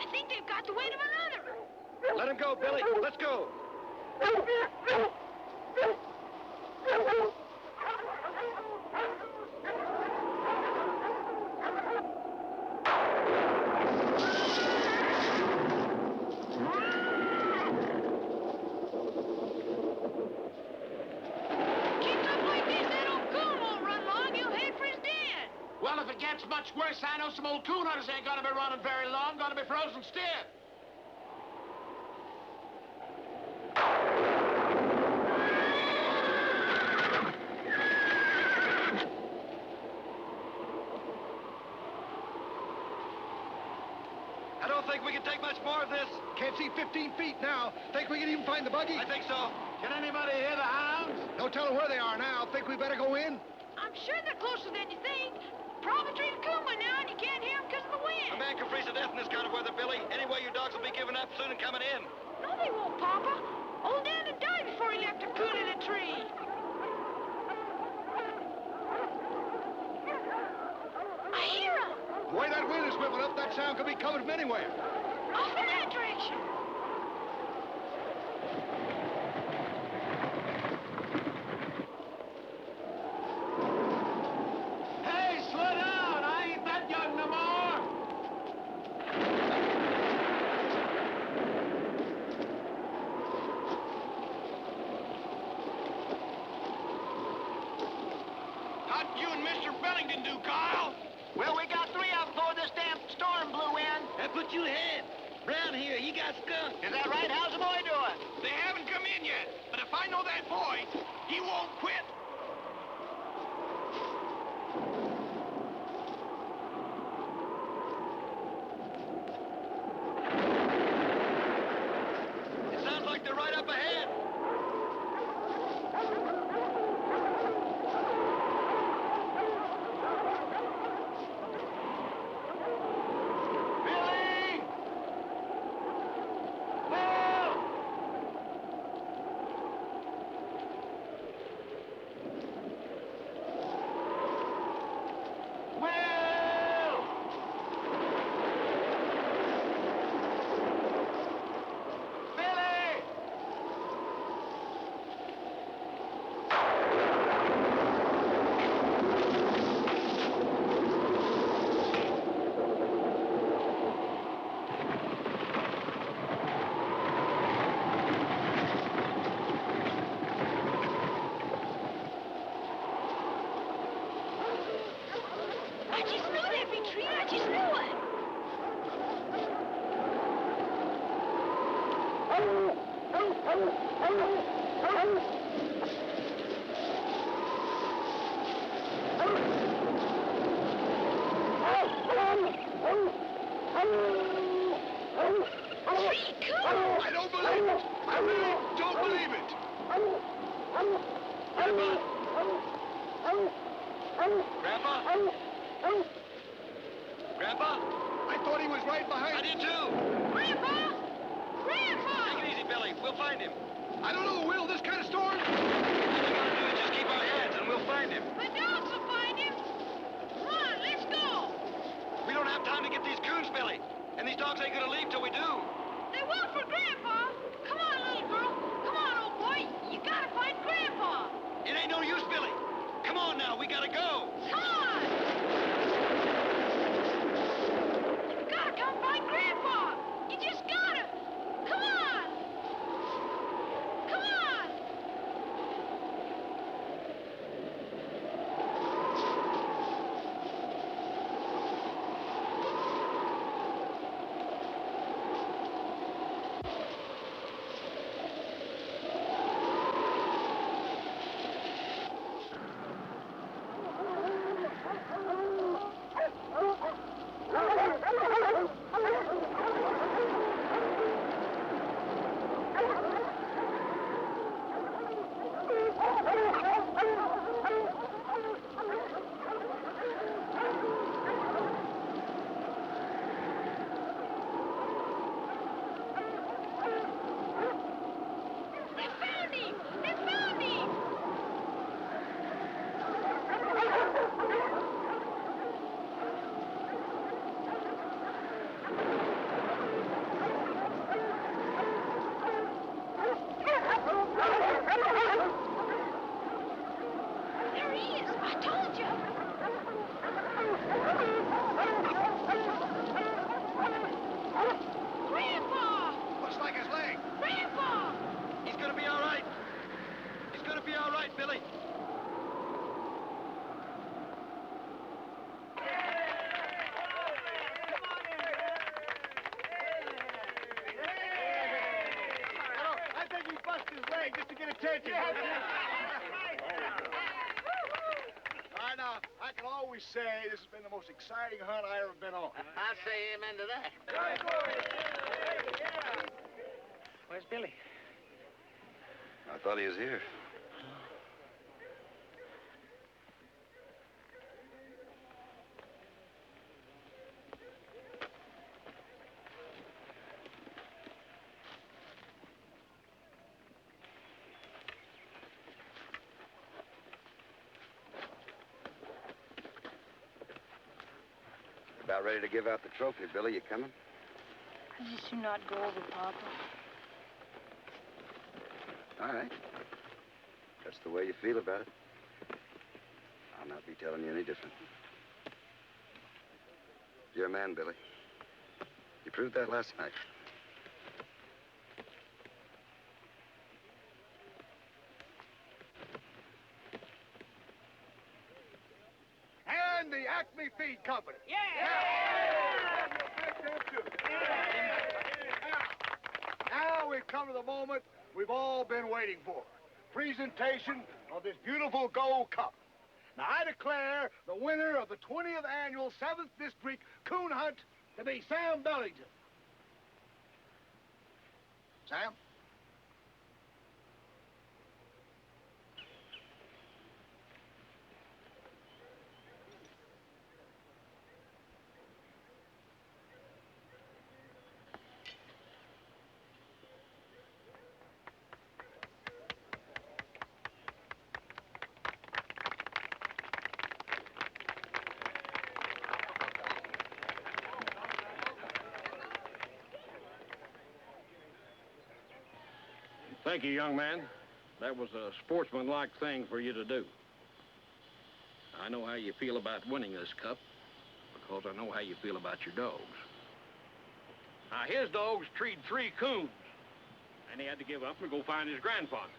I think they've got the weight of another. Let him go, Billy. Let's go. much worse. I know some old coon hunters ain't gonna be running very long, gonna be frozen stiff. I don't think we can take much more of this. Can't see 15 feet now. Think we can even find the buggy? I think so. Can anybody hear the hounds? No telling where they are now. Think we better go in? I'm sure they're closer than you think. Probably treat a coon by now, and you can't hear them because of the A wind. man can freeze to death in this kind of weather, Billy. Anyway, your dogs will be giving up soon and coming in. No, they won't, Papa. Old Dan had died before he left a coon in a tree. I hear them. The way that wind is whipping up, that sound could be coming from anywhere. Off in that direction. Hey, slow down. I ain't that young no more. How'd you and Mr. Bellington do, Kyle? Well, we got 3 of them before this damn storm blew in. That put you ahead. Brown here, he got skunk. Is that right? How's the boy doing? They haven't come in yet, but if I know that boy, he won't quit. It sounds like they're right up ahead. Billy! Bill! Will! Billy! I just knew there'd be trees. I just knew it. Tree coon. I don't believe it. I really don't believe it. Grandpa? Grandpa? I thought he was right behind. I did too. Grandpa! Grandpa! Take it easy, Billy. We'll find him. I don't know, Will, this kind of storm. All we gotta do is just keep our heads and we'll find him. The dogs will find him. Come on, let's go. We don't have time to get these coons, Billy. And these dogs ain't gonna leave till we do. They will for Grandpa. Come on, little girl. Come on, old boy. You gotta find Grandpa. It ain't no use, Billy. Come on now, we gotta go. Come on. You gotta come find Grandpa. You just gotta. Come on. Come on. attention. All right, now, I can always say this has been the most exciting hunt I ever been on. I say amen to that. Where's Billy? I thought he was here. About ready to give out the trophy, Billy. You coming? I just do not go over, Papa. All right. That's the way you feel about it. I'll not be telling you any different. You're a man, Billy. You proved that last night. And the Acme Feed Company. Yeah! Now we've come to the moment we've all been waiting for. Presentation of this beautiful Gold Cup. Now, I declare the winner of the 20th Annual 7th District Coon Hunt to be Sam Bellington. Sam? Thank you, young man. That was a sportsmanlike thing for you to do. I know how you feel about winning this cup because I know how you feel about your dogs. Now, his dogs treed 3 coons, and he had to give up and go find his grandfather.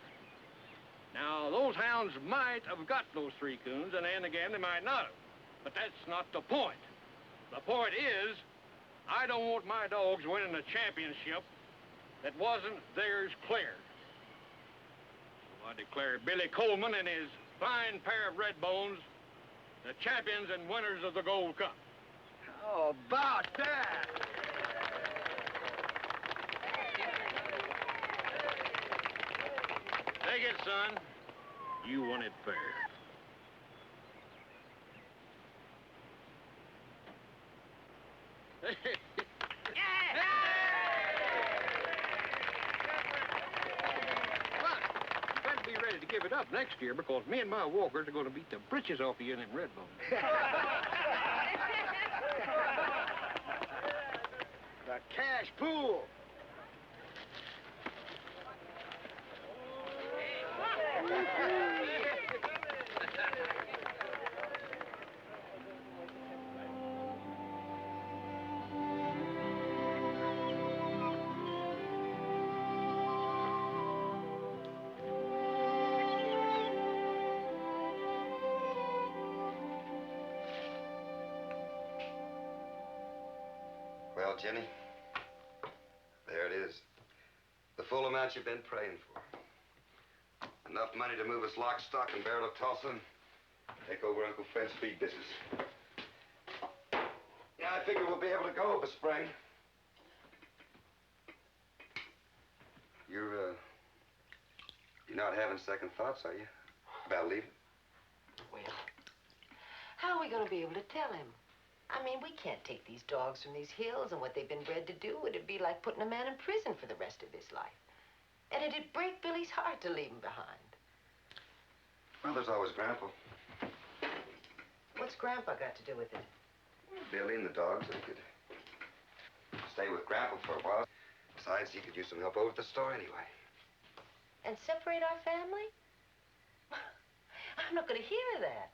Now, those hounds might have got those 3 coons, and then again, they might not have. But that's not the point. The point is, I don't want my dogs winning a championship that wasn't theirs clear. So I declare Billy Coleman and his fine pair of red bones the champions and winners of the Gold Cup. How about that? Take it, son. You won it fair. Be ready to give it up next year because me and my walkers are going to beat the britches off of you in them red bones. The cash pool. Well, Jenny, there it is. The full amount you've been praying for. Enough money to move us lock, stock, and barrel of Tulsa and take over Uncle Fred's feed business. Yeah, I figure we'll be able to go over spring. You're not having second thoughts, are you? About leaving? Well, how are we going to be able to tell him? I mean, we can't take these dogs from these hills and what they've been bred to do. It'd be like putting a man in prison for the rest of his life. And it'd break Billy's heart to leave him behind. Well, there's always Grandpa. What's Grandpa got to do with it? Billy and the dogs, they could stay with Grandpa for a while. Besides, he could use some help over at the store anyway. And separate our family? I'm not going to hear that.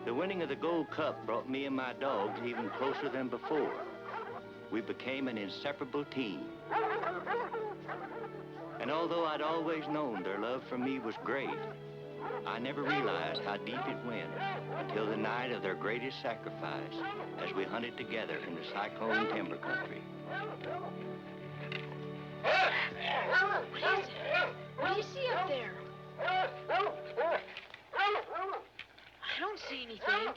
The winning of the Gold Cup brought me and my dogs even closer than before. we became an inseparable team. And although I'd always known their love for me was great, I never realized how deep it went until the night of their greatest sacrifice as we hunted together in the cyclone timber country. What is it? What do you see up there? I don't see anything.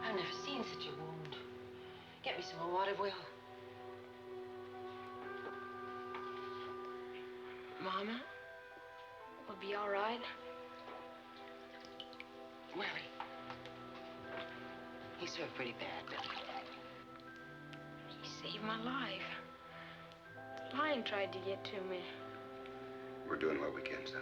I've never seen such a wound. Get me some more water, Will. Mama? Will be all right? Willie. He's hurt pretty bad, Billy. He saved my life. The lion tried to get to me. We're doing what we can, son.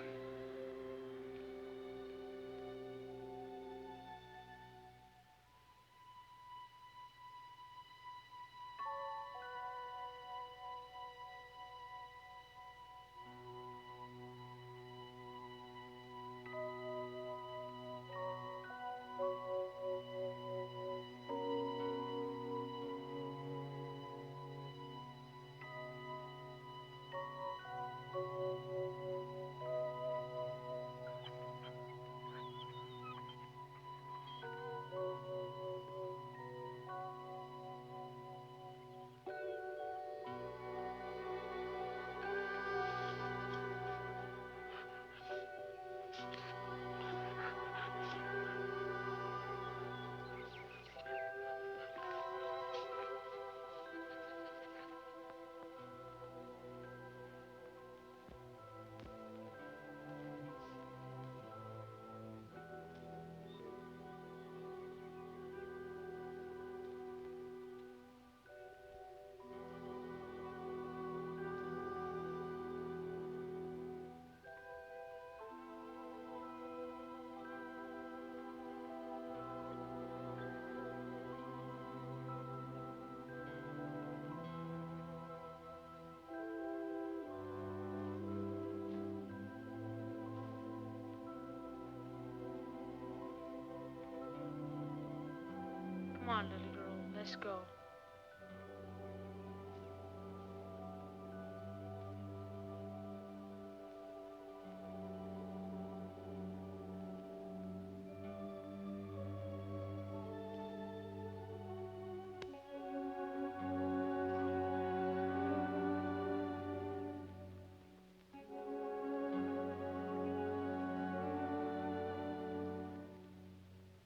Come on, little girl, let's go.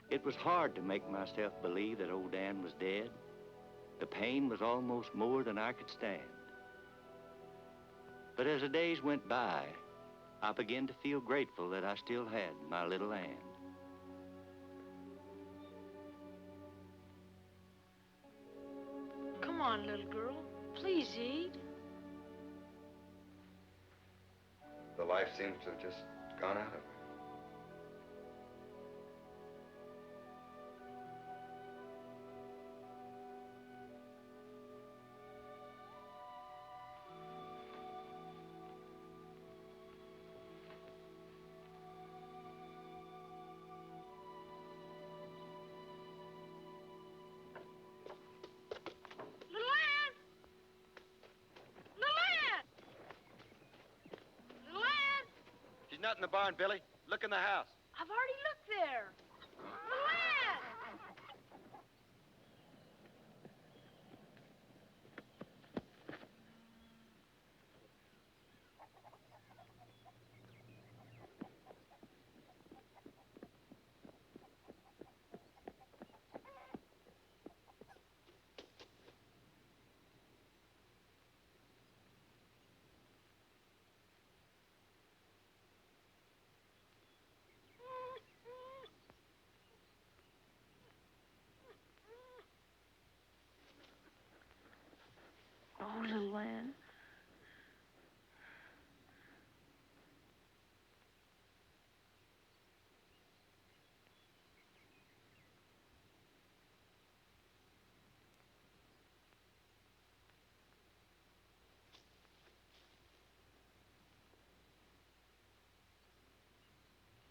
It was hard to make myself believe that old Dan was dead. The pain was almost more than I could stand. But as the days went by, I began to feel grateful that I still had my little Ann. on, little girl. Please eat. The life seems to have just gone out of her. She's not in the barn, Billy. Look in the house. I've already looked there. Luann! Oh, little Ann.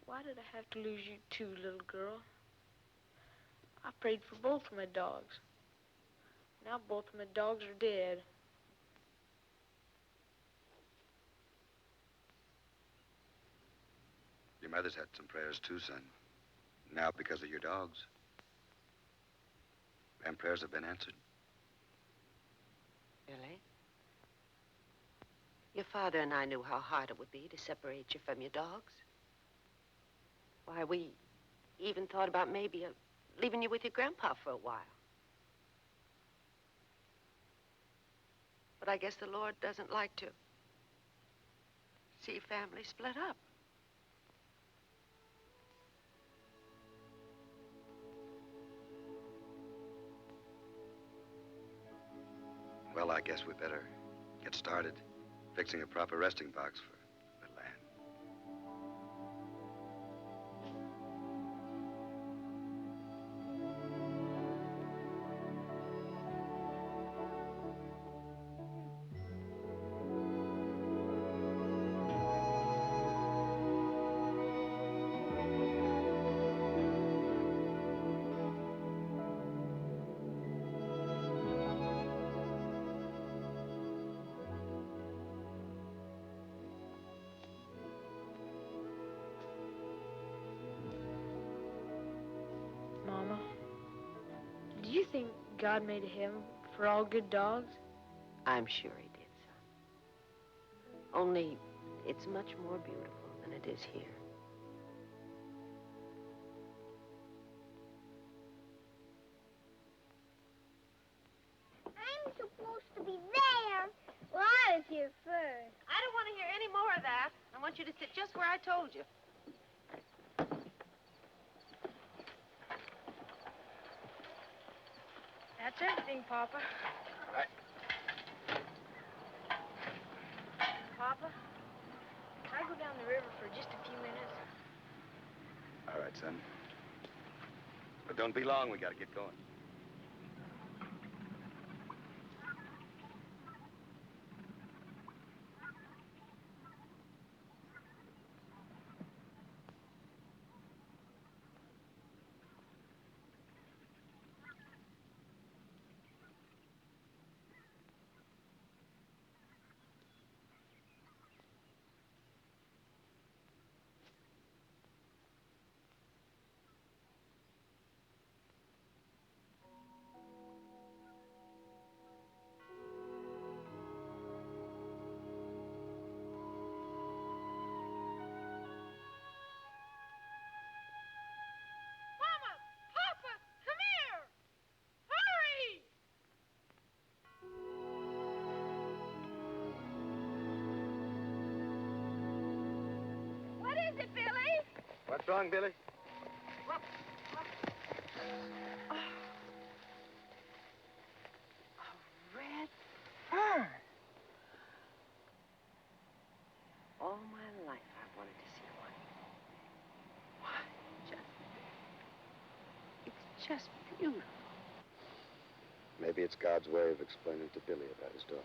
Why did I have to lose you too, little girl? I prayed for both of my dogs. Now both of my dogs are dead. Your mother's had some prayers too, son. Now because of your dogs. Them prayers have been answered. Billy? Your father and I knew how hard it would be to separate you from your dogs. Why, we even thought about maybe leaving you with your grandpa for a while. But I guess the Lord doesn't like to see families split up. Well, I guess we better get started fixing a proper resting box for little Ann. Mama, do you think God made a heaven for all good dogs? I'm sure he did, son. Only it's much more beautiful than it is here. I'm supposed to be there. Well, I was here first. I don't want to hear any more of that. I want you to sit just where I told you. That's everything, Papa. Right. Papa, can I go down the river for just a few minutes? All right, son. But don't be long. We got to get going. What's wrong, Billy? just beautiful. Maybe it's God's way of explaining to Billy about his dogs.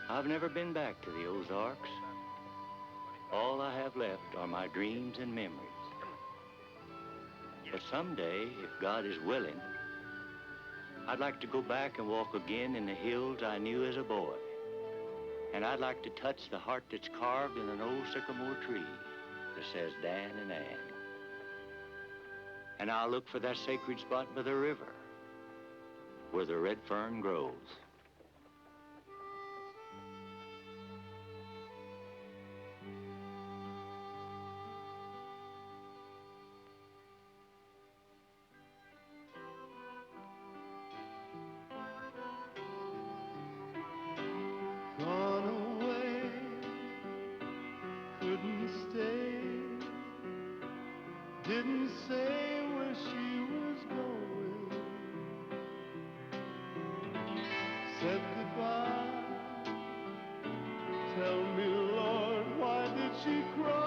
I've never been back to the Ozarks. All I have left are my dreams and memories. But someday, if God is willing, I'd like to go back and walk again in the hills I knew as a boy. And I'd like to touch the heart that's carved in an old sycamore tree that says Dan and Ann. And I'll look for that sacred spot by the river where the red fern grows. Gone away, couldn't stay, didn't say where she was going, said goodbye. Tell me, Lord, why did she cry?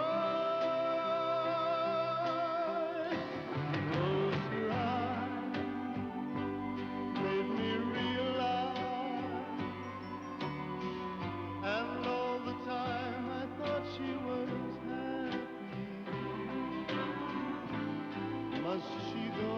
Closed her eyes, made me realize. And all the time I thought she was happy. Must she go